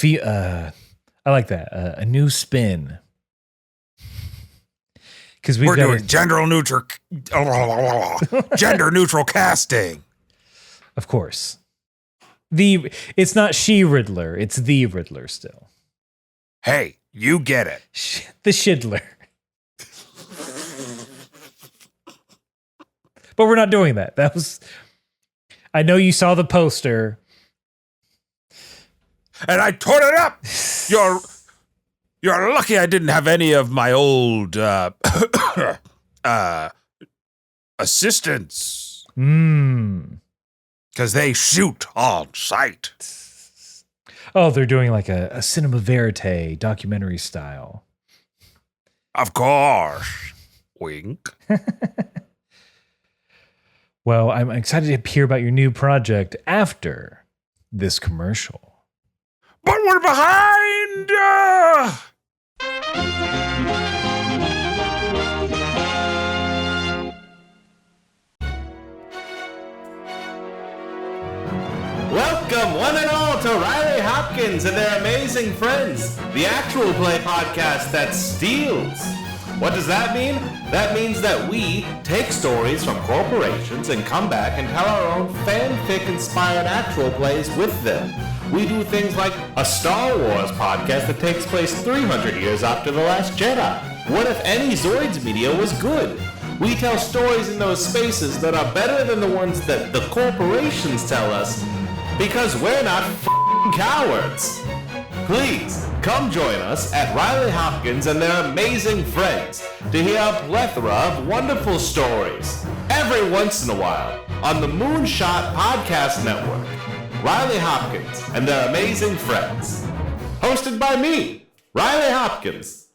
like that. A new spin. Because we're doing gender neutral casting. Of course. It's not she Riddler, it's the Riddler still. Hey, you get it. The Shidler. But we're not doing that. I know you saw the poster. And I tore it up. You're lucky I didn't have any of my old assistants. Because they shoot on sight. Oh, they're doing like a cinema verite documentary style. Of course. Wink. Well, I'm excited to hear about your new project after this commercial. But we're behind! Welcome, one and all, to Riley Hopkins and their amazing friends, the actual play podcast that steals. What does that mean? That means that we take stories from corporations and come back and tell our own fanfic-inspired actual plays with them. We do things like a Star Wars podcast that takes place 300 years after The Last Jedi. What if any Zoids media was good? We tell stories in those spaces that are better than the ones that the corporations tell us, because we're not f***ing cowards. Please, come join us at Riley Hopkins and their amazing friends to hear a plethora of wonderful stories every once in a while on the Moonshot Podcast Network. Riley Hopkins and their amazing friends. Hosted by me, Riley Hopkins.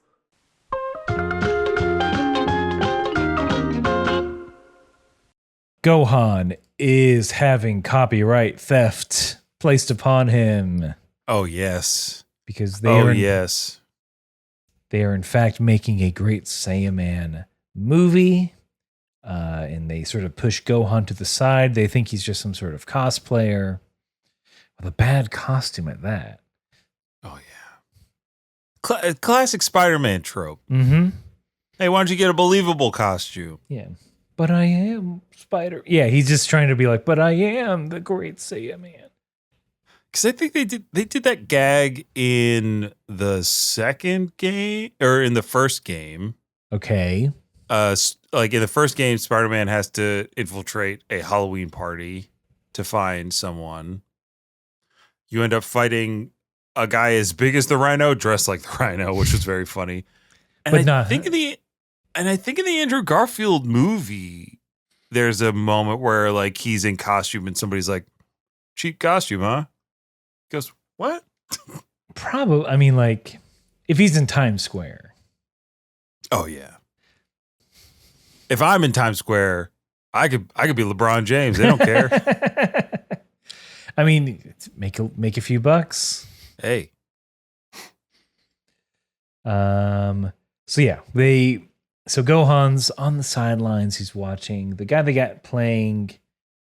Gohan is having copyright theft placed upon him. Oh, yes. Because They are in fact making a Great Saiyaman movie. And they sort of push Gohan to the side. They think he's just some sort of cosplayer. With a bad costume at that. Oh, yeah. Classic Spider-Man trope. Mm-hmm. Hey, why don't you get a believable costume? Yeah. But I am Spider. Yeah, he's just trying to be like, but I am the Great Saiyaman. Because I think they did that gag in the second game or in the first game. Okay. Like in the first game, Spider-Man has to infiltrate a Halloween party to find someone. You end up fighting a guy as big as the Rhino, dressed like the Rhino, which was very funny. And I think in the Andrew Garfield movie, there's a moment where like he's in costume and somebody's like, "Cheap costume, huh?" He goes, "What?" Probably. I mean, like, if he's in Times Square. Oh yeah. If I'm in Times Square, I could be LeBron James. They don't care. I mean, make a few bucks. Hey. So Gohan's on the sidelines. He's watching. The guy they got playing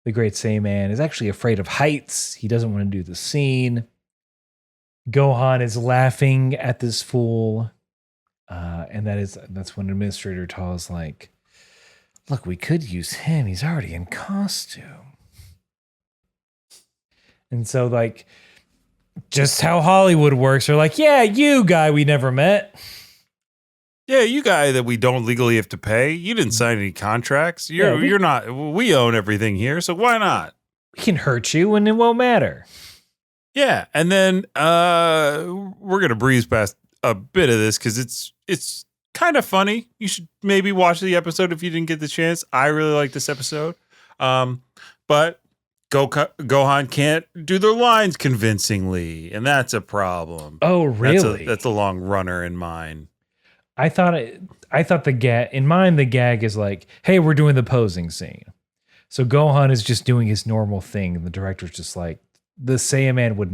the Great Saiyaman is actually afraid of heights. He doesn't want to do the scene. Gohan is laughing at this fool. And that's when Administrator Tall is like, look, we could use him. He's already in costume. And so, like, just how Hollywood works, they're like, yeah, you guy we never met. Yeah, you guy that we don't legally have to pay. You didn't sign any contracts. You're not. We own everything here, so why not? We can hurt you and it won't matter. Yeah, and then we're gonna breeze past a bit of this because it's kind of funny. You should maybe watch the episode if you didn't get the chance. I really like this episode, but Gohan can't do their lines convincingly, and that's a problem. Oh, really? That's a long runner in mine. I thought the gag is like, hey, we're doing the posing scene. So Gohan is just doing his normal thing, and the director's just like, Great Saiyaman would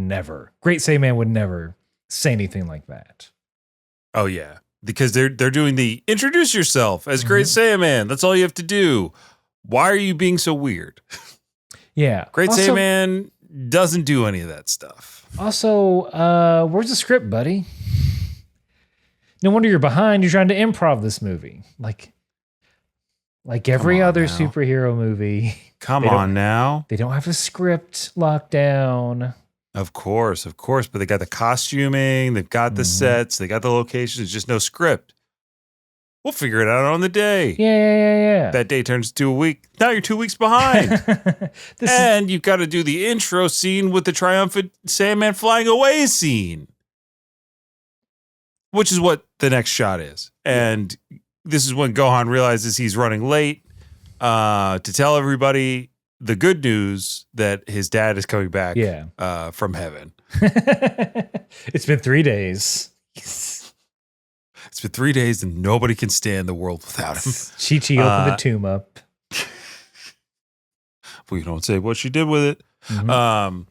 never say anything like that. Oh yeah, because they're doing the introduce yourself as Great Saiyaman. That's all you have to do. Why are you being so weird? Yeah. Great Saiyaman doesn't do any of that stuff. Also, where's the script, buddy? No wonder you're behind. You're trying to improv this movie. Like every other superhero movie. Come on now. They don't have a script locked down. Of course. But they got the costuming. They've got the sets. They got the locations. Just no script. We'll figure it out on the day. Yeah. That day turns to a week. Now you're 2 weeks behind. You've got to do the intro scene with the triumphant Sandman flying away scene. Which is what the next shot is. And this is when Gohan realizes he's running late to tell everybody the good news that his dad is coming back from heaven. It's been 3 days. It's been 3 days and nobody can stand the world without him. Chi-Chi opened the tomb up. We don't say what she did with it. Mhm.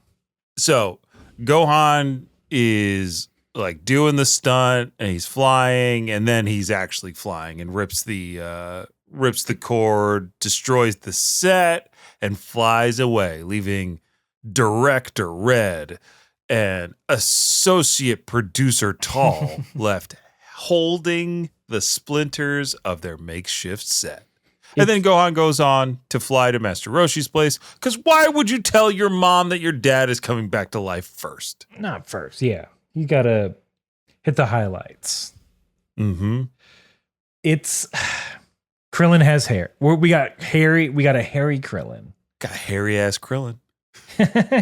So Gohan is like doing the stunt and he's flying, and then he's actually flying and rips the cord, destroys the set, and flies away, leaving director Red and associate producer Tall left holding the splinters of their makeshift set. And then Gohan goes on to fly to Master Roshi's place, because why would you tell your mom that your dad is coming back to life first? Not first, yeah. You gotta hit the highlights. Mm-hmm. It's Krillin has hair. We got a hairy Krillin. Got hairy ass Krillin.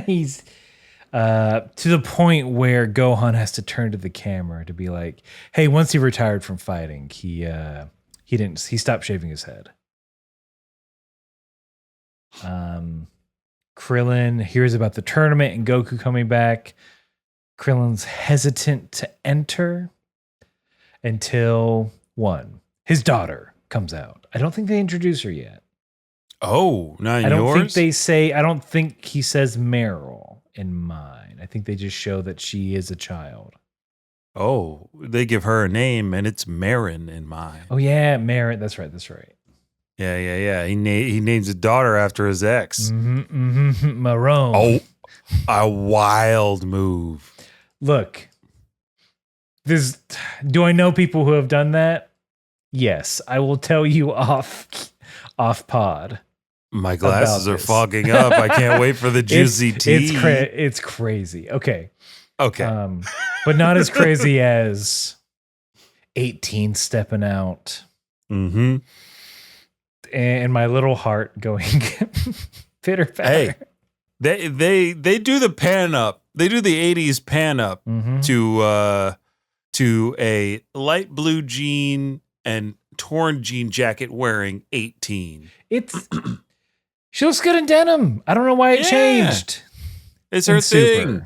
He's to the point where Gohan has to turn to the camera to be like, "Hey, once he retired from fighting, he stopped shaving his head." Krillin hears about the tournament and Goku coming back. Krillin's hesitant to enter until his daughter comes out. I don't think they introduce her yet. Oh, not I don't yours? think they say, I don't think he says Meryl in mine. I think they just show that she is a child. Oh, they give her a name, and it's Marin in mine. Oh, yeah, Merit. That's right. Yeah. He names his daughter after his ex. Marone. Oh, a wild move. Look, do I know people who have done that? Yes, I will tell you off pod. My glasses are fogging up. I can't wait for the juicy tea. It's crazy. Okay. But not as crazy as 18 stepping out. Mm-hmm. And my little heart going pitter patter. Hey, they do the pan up. They do the 80s pan up to a light blue jean and torn jean jacket wearing 18. She looks good in denim. I don't know why it changed. It's her thing.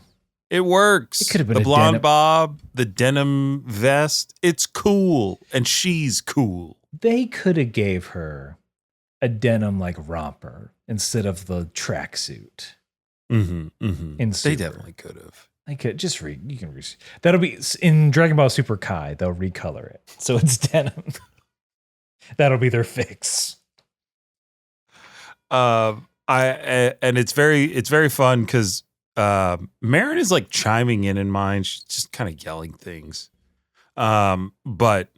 It works. It could have been the a blonde denim. bob, the denim vest. It's cool, and she's cool. They could have gave her a denim like romper instead of the tracksuit. They definitely could have. I could just read. You can read. That'll be in Dragon Ball Super Kai. They'll recolor it so it's denim. That'll be their fix. And it's very fun because Marin is like chiming in mine. She's just kind of yelling things. But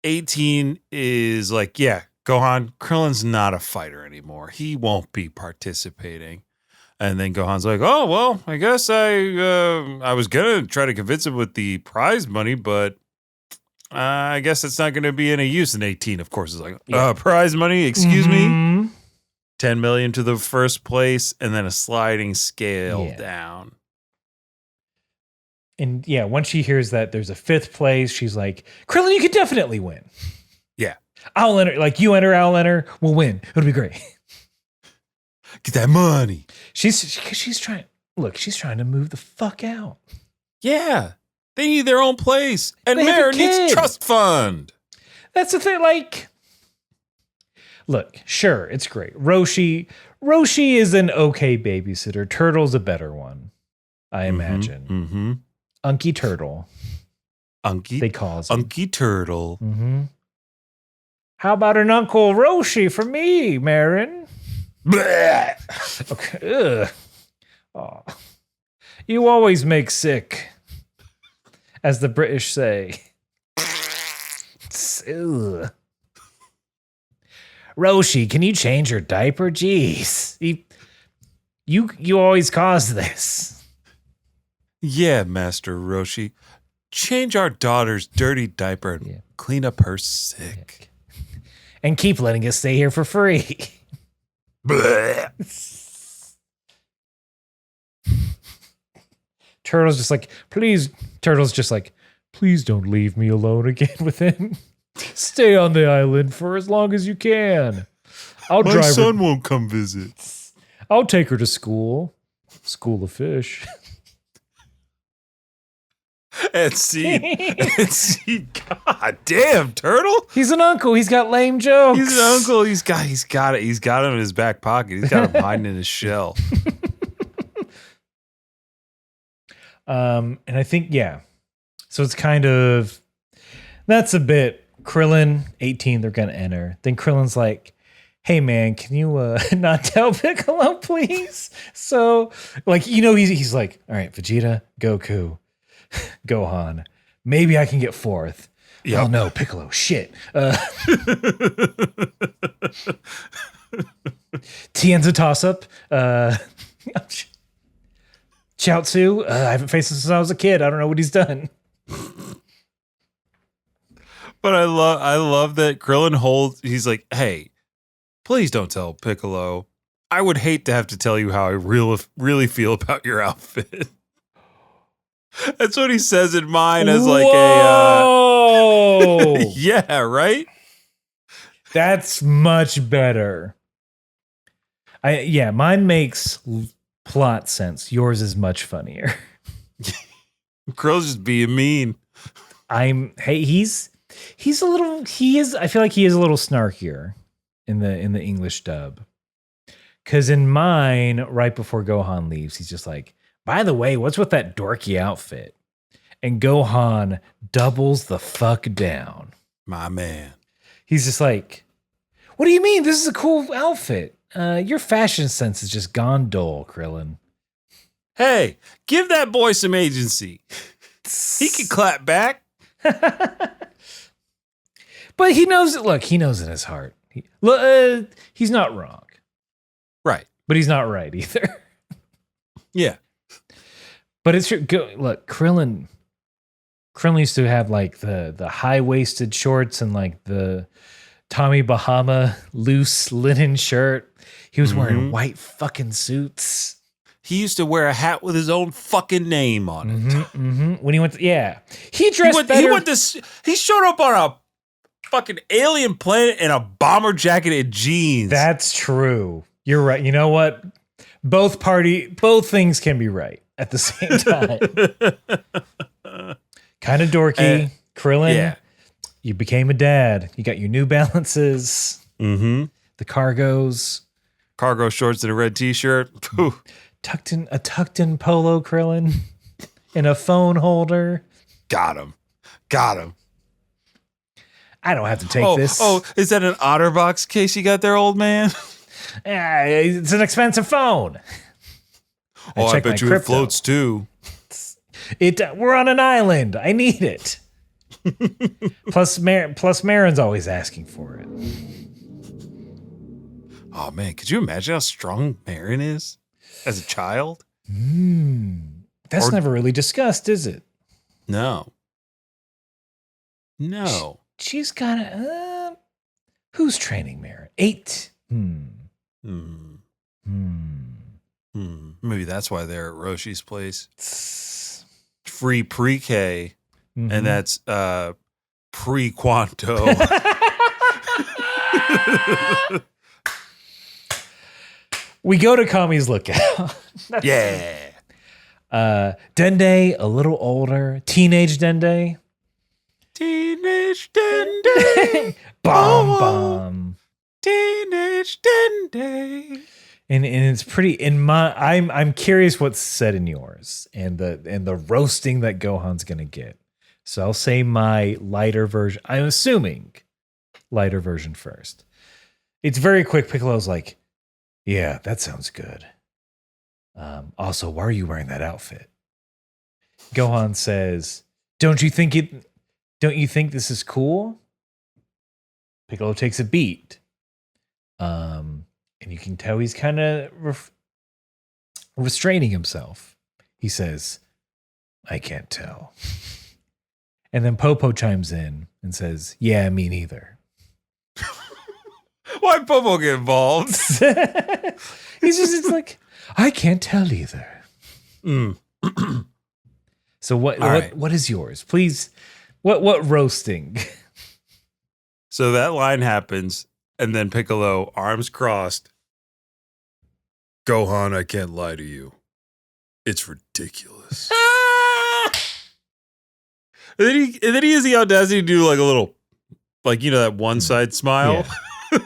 18 is like, yeah, Gohan, Krillin's not a fighter anymore. He won't be participating. And then Gohan's like, oh, well, I guess I was going to try to convince him with the prize money, but I guess it's not going to be any use. And 18, of course, is like, prize money, excuse me? 10 million to the first place, and then a sliding scale down. And yeah, once she hears that there's a fifth place, she's like, Krillin, you could definitely win. Yeah. I'll enter. Like, you enter, I'll enter. We'll win. It'll be great. Get that money. She's trying. Look, she's trying to move the fuck out. Yeah. They need their own place. And They have a Marin needs kid. trust fund. That's the thing. Like, look, sure, it's great. Roshi is an okay babysitter. Turtle's a better one, I imagine. Mm-hmm. Unky Turtle. Unky. They call him. Unky Turtle. Mm-hmm. How about an Uncle Roshi for me, Marin? Okay. Ugh. Oh. You always make sick, as the British say. Ugh. Roshi, can you change your diaper? Jeez. You always cause this. Yeah, Master Roshi. Change our daughter's dirty diaper and clean up her sick. And keep letting us stay here for free. Turtle's just like, please don't leave me alone again with him. Stay on the island for as long as you can. My son won't come visit. I'll take her to school. School of Fish. And see, God damn, Turtle. He's an uncle. He's got lame jokes. He's an uncle. He's got it. He's got him in his back pocket. He's got him hiding in his shell. And I think, yeah. So it's kind of, that's a bit, Krillin, 18, they're going to enter. Then Krillin's like, hey man, can you not tell Piccolo, please? So, like, he's like, all right, Vegeta, Goku, Gohan, maybe I can get fourth. Yep. Oh no, Piccolo, shit. Tien's a toss-up. Chaozu, I haven't faced him since I was a kid. I don't know what he's done. But I love that Krillin he's like, hey, please don't tell Piccolo. I would hate to have to tell you how I really feel about your outfit. That's what he says in mine as like Whoa! Yeah, right? That's much better. Mine makes plot sense. Yours is much funnier. Krill's just being mean. I feel like he is a little snarkier in the English dub. Cause in mine, right before Gohan leaves, he's just like, by the way, what's with that dorky outfit? And Gohan doubles the fuck down. My man. He's just like, what do you mean? This is a cool outfit. Your fashion sense is just gone dull, Krillin. Hey, give that boy some agency. He can clap back. But he knows it. Look, he knows in his heart. He's not wrong. Right. But he's not right either. Yeah. But it's true. Look, Krillin used to have like the high-waisted shorts and like the Tommy Bahama loose linen shirt. He was wearing white fucking suits. He used to wear a hat with his own fucking name on it. When he went he dressed better. He showed up on a fucking alien planet in a bomber jacket and jeans. That's true. You're right. You know what? Both things can be right at the same time. Kind of dorky. Krillin, yeah. You became a dad. You got your New Balances. The cargos. Cargo shorts and a red t-shirt. Tucked in polo, Krillin. In a phone holder. Got him. I don't have to take this. Oh, is that an OtterBox case you got there, old man? It's an expensive phone. I bet you it floats too. We're on an island. I need it. Plus Marin's always asking for it. Oh man, could you imagine how strong Marin is as a child? That's never really discussed, is it? No. She's got a. Who's training Marin? 8. Maybe that's why they're at Roshi's place. Free pre-K, and that's pre-Quanto. We go to Kame's lookout. Yeah. Dende, a little older. Teenage Dende. Teenage Dende. Bomb. Teenage Dende. And it's pretty I'm curious what's said in yours and the roasting that Gohan's gonna get. So I'll say my lighter version. I'm assuming lighter version first. It's very quick. Piccolo's like, yeah, that sounds good. Also, why are you wearing that outfit? Gohan says, Don't you think this is cool? Piccolo takes a beat. And you can tell he's kind of restraining himself. He says, I can't tell. And then Popo chimes in and says, yeah, me neither. Why'd Popo get involved? It's like, I can't tell either. So what is yours? Please, what roasting? So that line happens, and then Piccolo, arms crossed. Gohan, I can't lie to you. It's ridiculous. And then he has the audacity to do like a little, like, you know, that one side smile. Yeah.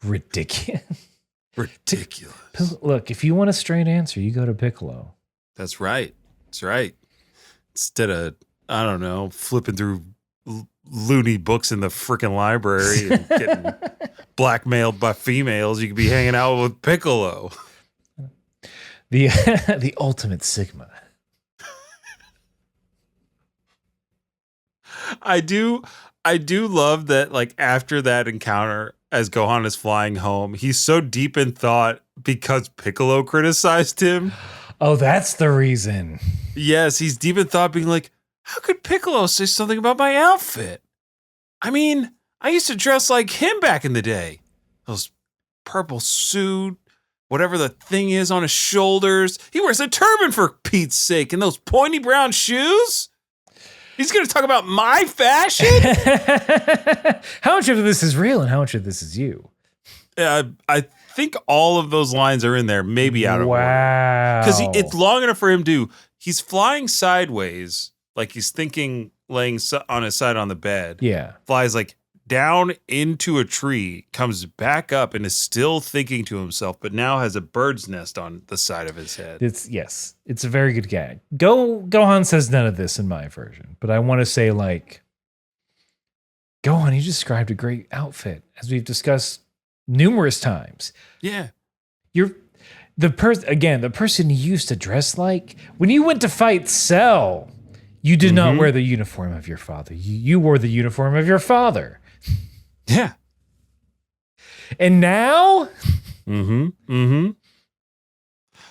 Ridiculous. Ridiculous. Look, if you want a straight answer, you go to Piccolo. That's right. That's right. Instead of, I don't know, flipping through loony books in the freaking library and getting blackmailed by females, you could be hanging out with Piccolo. The ultimate Sigma. I do love that, like, after that encounter, as Gohan is flying home, he's so deep in thought because Piccolo criticized him. Oh, that's the reason. Yes, he's deep in thought, being like, how could Piccolo say something about my outfit? I mean, I used to dress like him back in the day. Those purple suit, whatever the thing is on his shoulders. He wears a turban for Pete's sake, and those pointy brown shoes. He's going to talk about my fashion? How much of this is real and how much of this is you? I think all of those lines are in there, maybe out of order. Wow. Because it's long enough for him to, he's flying sideways, like he's thinking, laying on his side on the bed. Yeah. Flies like down into a tree, comes back up and is still thinking to himself, but now has a bird's nest on the side of his head. It's a very good gag. Gohan says none of this in my version, but I want to say, like, Gohan, you described a great outfit, as we've discussed numerous times. Yeah. You're the person you used to dress like when you went to fight Cell. You did not wear the uniform of your father. You wore the uniform of your father. Yeah. And now? Gohan,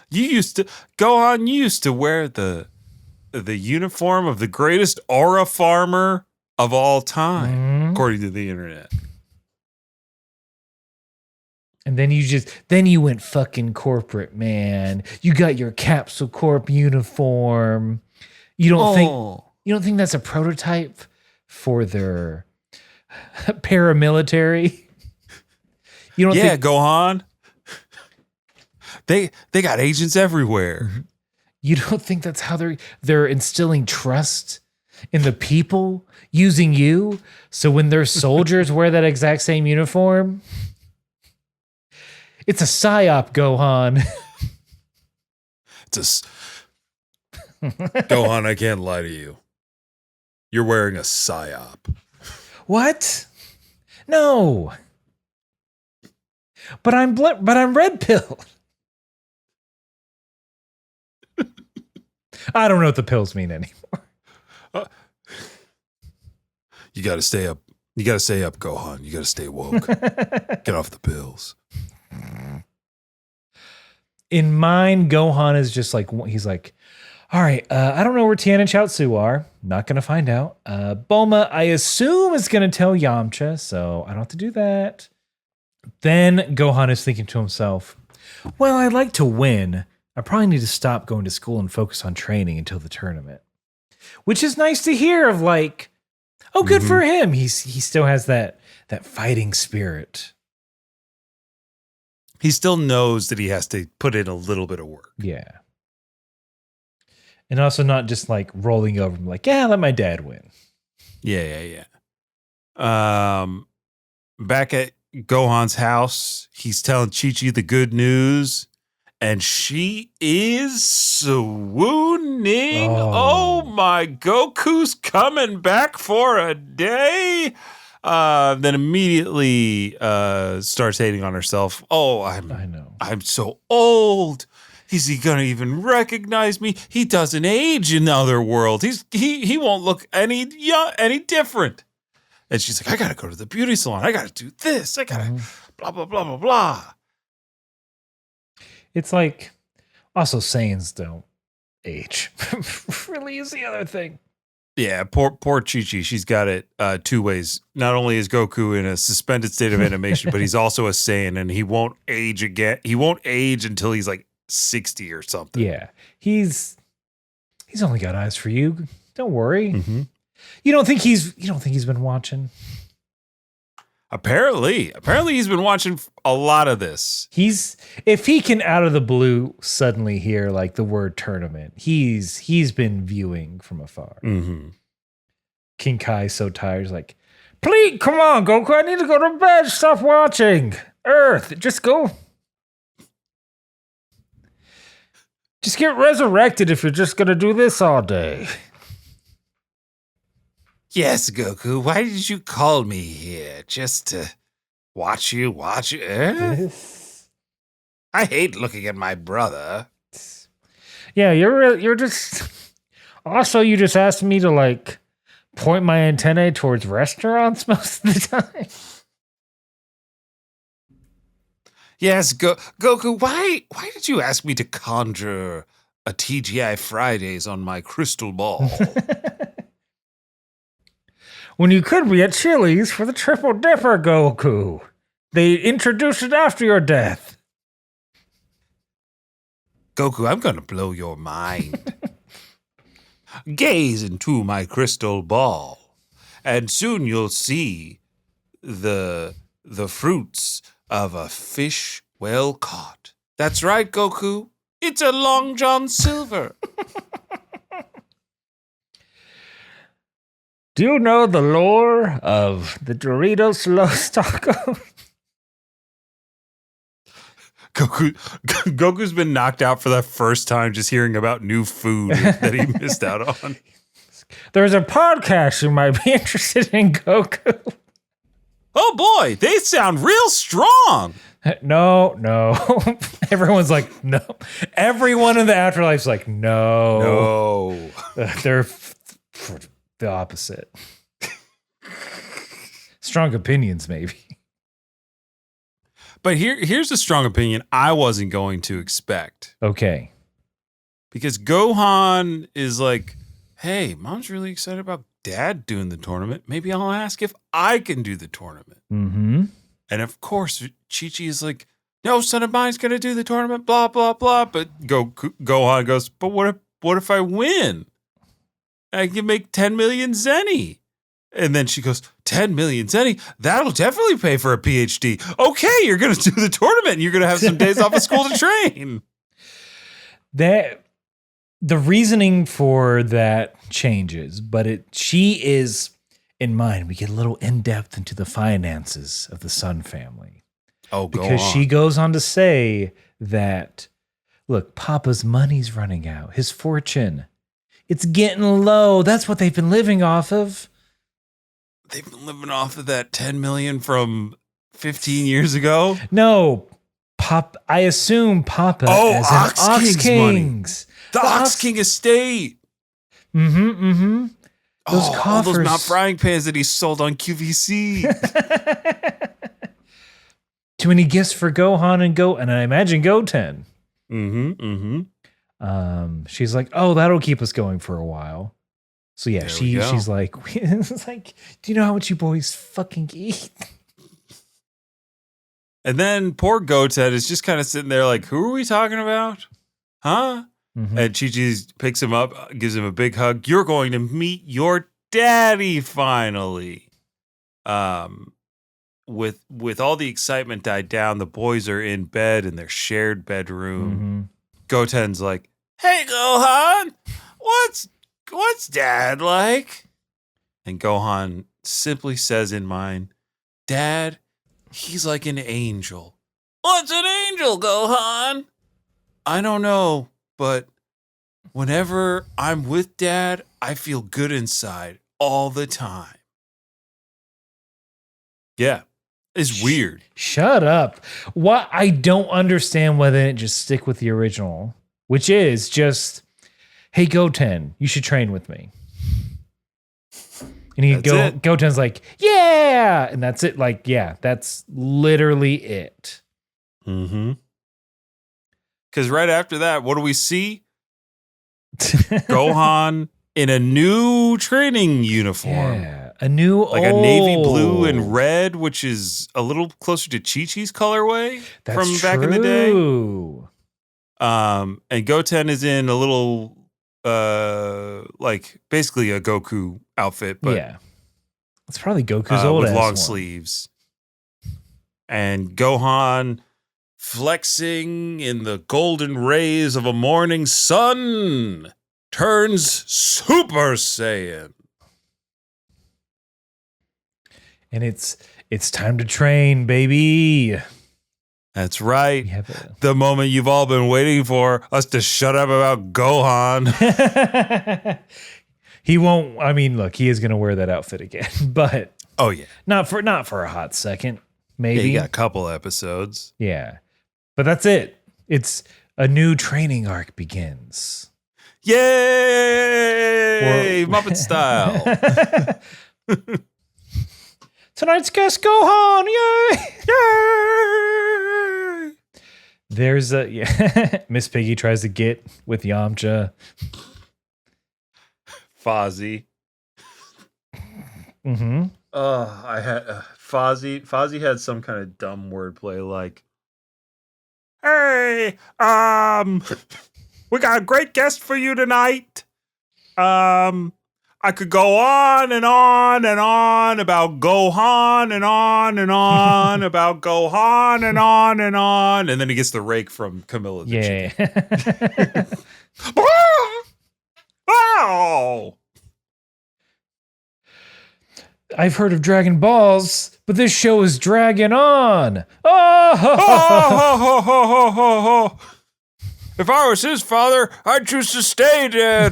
you used to wear the uniform of the greatest aura farmer of all time, according to the internet. And then you went fucking corporate, man. You got your Capsule Corp uniform. You don't think that's a prototype for their paramilitary? You don't think Gohan. They got agents everywhere. You don't think that's how they're instilling trust in the people using you? So when their soldiers wear that exact same uniform, it's a psyop, Gohan. Gohan, I can't lie to you. You're wearing a psyop. What? No. But I'm red pilled. I don't know what the pills mean anymore. You got to stay up. You got to stay up, Gohan. You got to stay woke. Get off the pills. In mine, Gohan is just like, he's like, all right, I don't know where Tien and Chaozu are. Not going to find out. Bulma, I assume, is going to tell Yamcha, so I don't have to do that. Then Gohan is thinking to himself, well, I'd like to win. I probably need to stop going to school and focus on training until the tournament. Which is nice to hear of, like, oh, good for him. He still has that fighting spirit. He still knows that he has to put in a little bit of work. Yeah. And also not just like rolling over and like, yeah, let my dad win. Yeah. Back at Gohan's house, he's telling Chi-Chi the good news, and she is swooning. Oh my, Goku's coming back for a day. Then immediately starts hating on herself. Oh, I know. I'm so old. Is he gonna even recognize me? He doesn't age in the other world. He won't look any different. And she's like, I gotta go to the beauty salon. I gotta do this. I gotta blah blah blah blah blah. It's like also Saiyans don't age. Really is the other thing. Yeah, poor Chi-Chi. She's got it two ways. Not only is Goku in a suspended state of animation, but he's also a Saiyan, and he won't age again. He won't age until he's like 60 or something. Yeah, he's only got eyes for you. Don't worry. You don't think he's been watching? Apparently he's been watching a lot of this. If he can out of the blue suddenly hear like the word tournament, he's been viewing from afar. Mm-hmm. King Kai's so tired, he's like, please, come on, Goku, I need to go to bed. Stop watching. Earth, just go. Just get resurrected if you're just gonna do this all day. Yes, Goku, why did you call me here? Just to watch you? Eh? I hate looking at my brother. Yeah, you're just. Also, you just asked me to like point my antennae towards restaurants most of the time. Yes, Goku, why did you ask me to conjure a TGI Fridays on my crystal ball? When you could be at Chili's for the Triple Dipper, Goku. They introduced it after your death. Goku, I'm gonna blow your mind. Gaze into my crystal ball, and soon you'll see the fruits of a fish well caught. That's right, Goku. It's a Long John Silver. Do you know the lore of the Doritos Los Taco? Goku's been knocked out for the first time just hearing about new food that he missed out on. There's a podcast you might be interested in, Goku. Oh boy, they sound real strong. No. Everyone's like, no. Everyone in the afterlife's like, no. They're the opposite. Strong opinions, maybe. But here's a strong opinion I wasn't going to expect. Okay. Because Gohan is like, hey, Mom's really excited about Dad doing the tournament. Maybe I'll ask if I can do the tournament. Mm-hmm. And of course, Chi-Chi is like, no, son of mine's going to do the tournament, blah, blah, blah. But Gohan goes, but what if I win? I can make 10 million zenny. And then she goes, 10 million zenny? That'll definitely pay for a PhD. Okay, you're going to do the tournament and you're going to have some days off of school to train. The reasoning for that changes, but she is in mind. We get a little in-depth into the finances of the Sun family. Oh, go because on. She goes on to say that, look, Papa's money's running out. His fortune. It's getting low. That's what they've been living off of. They've been living off of that 10 million from 15 years ago? No. I assume Papa as Ox King's King's money. The Ox King estate. Mm-hmm. Those coffers. All those Mount frying pans that he sold on QVC. Too many gifts for Gohan and I imagine Goten. She's like, oh, that'll keep us going for a while. So yeah, she's like, it's like, do you know how much you boys fucking eat? And then poor Goten is just kind of sitting there like, who are we talking about? Huh? Mm-hmm. And Chi-Chi picks him up, gives him a big hug. You're going to meet your daddy finally. With all the excitement died down, the boys are in bed in their shared bedroom. Mm-hmm. Goten's like, hey, Gohan, what's Dad like? And Gohan simply says in mind, Dad, he's like an angel. What's an angel, Gohan? I don't know, but whenever I'm with Dad, I feel good inside all the time. Yeah, it's weird. Shut up. What I don't understand why they didn't just stick with the original, which is just, hey, Goten, you should train with me. And Goten's like, yeah. And that's it. Like, yeah, that's literally it. Mm-hmm. Because right after that, what do we see? Gohan in a new training uniform. Yeah, a new a navy blue and red, which is a little closer to Chi-Chi's colorway from back in the day. And Goten is in a little like basically a Goku outfit, but yeah, it's probably Goku's old with long one. sleeves. and Gohan flexing in the golden rays of a morning sun turns Super Saiyan. And it's time to train, baby. That's right. The moment you've all been waiting for, us to shut up about Gohan. He won't. I mean, look, he is going to wear that outfit again, but oh yeah, not for a hot second. Maybe you got a couple episodes. Yeah, but that's it. It's a new training arc begins. Yay! Muppet style. Tonight's guest Gohan. Yay! Yay! There's Miss Piggy tries to get with Yamcha. Fozzie. Mm-hmm. I had Fozzie had some kind of dumb wordplay like, "Hey, we got a great guest for you tonight. I could go on and on and on about Gohan and on about Gohan and on, and then he gets the rake from Camilla the chicken. Oh! I've heard of Dragon Balls, but this show is dragging on. Oh! If I was his father, I'd choose to stay dead.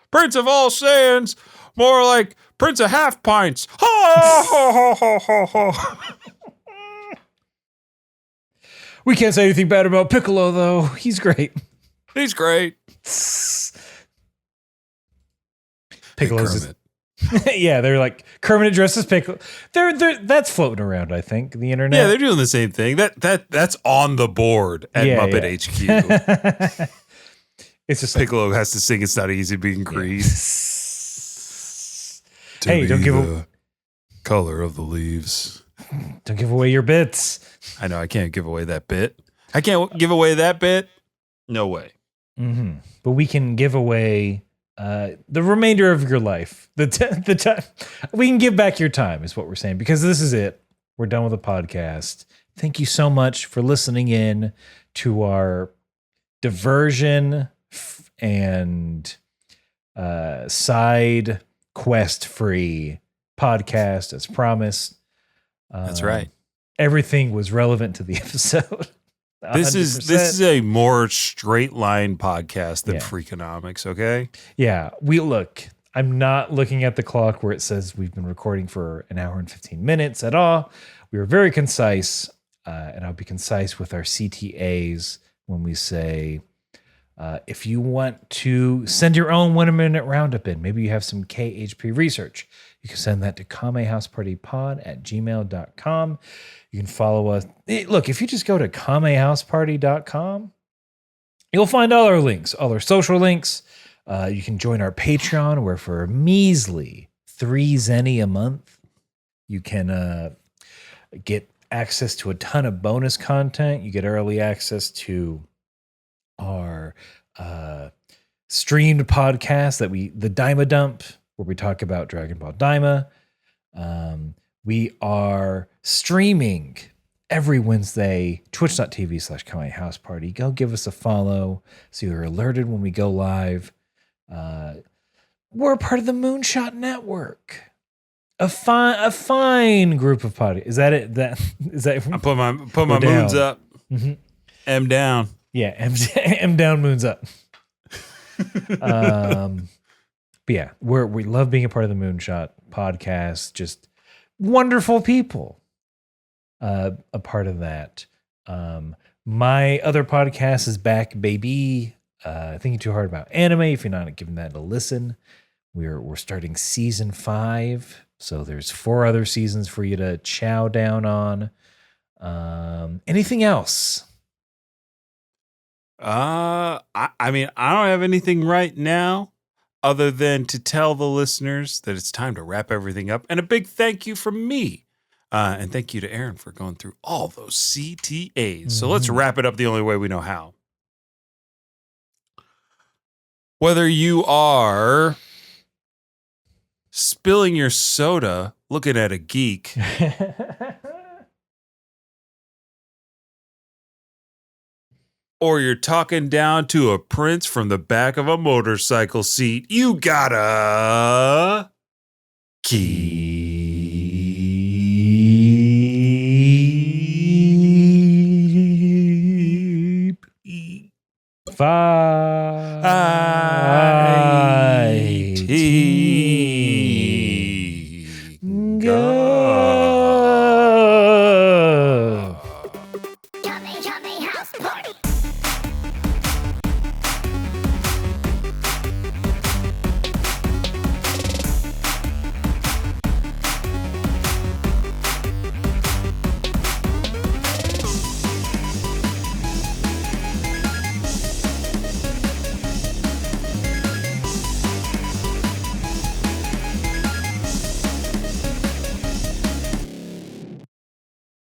Prince of all Saiyans, more like Prince of half pints. We can't say anything bad about Piccolo, though. He's great. He's great. Piccolo's yeah, they're like Kermit dressed as Piccolo. That's floating around, I think, the internet. Yeah, they're doing the same thing. That's on the board at Muppet HQ. It's just Piccolo has to sing "It's Not Easy Being Creed." Hey, don't give the color of the leaves. Don't give away your bits. I know I can't give away that bit. I can't give away that bit. No way. Mm-hmm. But we can give away the remainder of your life. The time we can give back your time is what we're saying, because this is it. We're done with the podcast. Thank you so much for listening in to our diversion and side quest free podcast as promised. That's right. Everything was relevant to the episode. 100%. This is a more straight line podcast than Freakonomics, okay? Yeah. I'm not looking at the clock where it says we've been recording for an hour and 15 minutes at all. We were very concise, and I'll be concise with our CTAs when we say, if you want to send your own 1 minute roundup in, maybe you have some KHP research, you can send that to kamehousepartypod@gmail.com. You can follow us. Look, if you just go to kamehouseparty.com, you'll find all our links, all our social links. You can join our Patreon, where for a measly $3 a month, you can get access to a ton of bonus content. You get early access to our streamed podcast the Daima Dump, where we talk about Dragon Ball Daima. We are streaming every Wednesday, twitch.tv/KameHouseParty. Go give us a follow so you're alerted when we go live. We're a part of the Moonshot Network. A fine group of podcasts. Is that it? Is that? I put my moons up. Mm-hmm. M down. Yeah, M down, moons up. But yeah, we love being a part of the Moonshot podcast. Just wonderful people. A part of that. My other podcast is back, baby. Thinking Too Hard About Anime. If you're not giving that a listen, we're starting season 5. So there's 4 other seasons for you to chow down on. Anything else? I mean, I don't have anything right now other than to tell the listeners that it's time to wrap everything up. And a big thank you from me. And thank you to Aaron for going through all those CTAs. Mm-hmm. So let's wrap it up the only way we know how. Whether you are spilling your soda looking at a geek, or you're talking down to a prince from the back of a motorcycle seat, you gotta keep fighting. Go. Kame Kame House Party.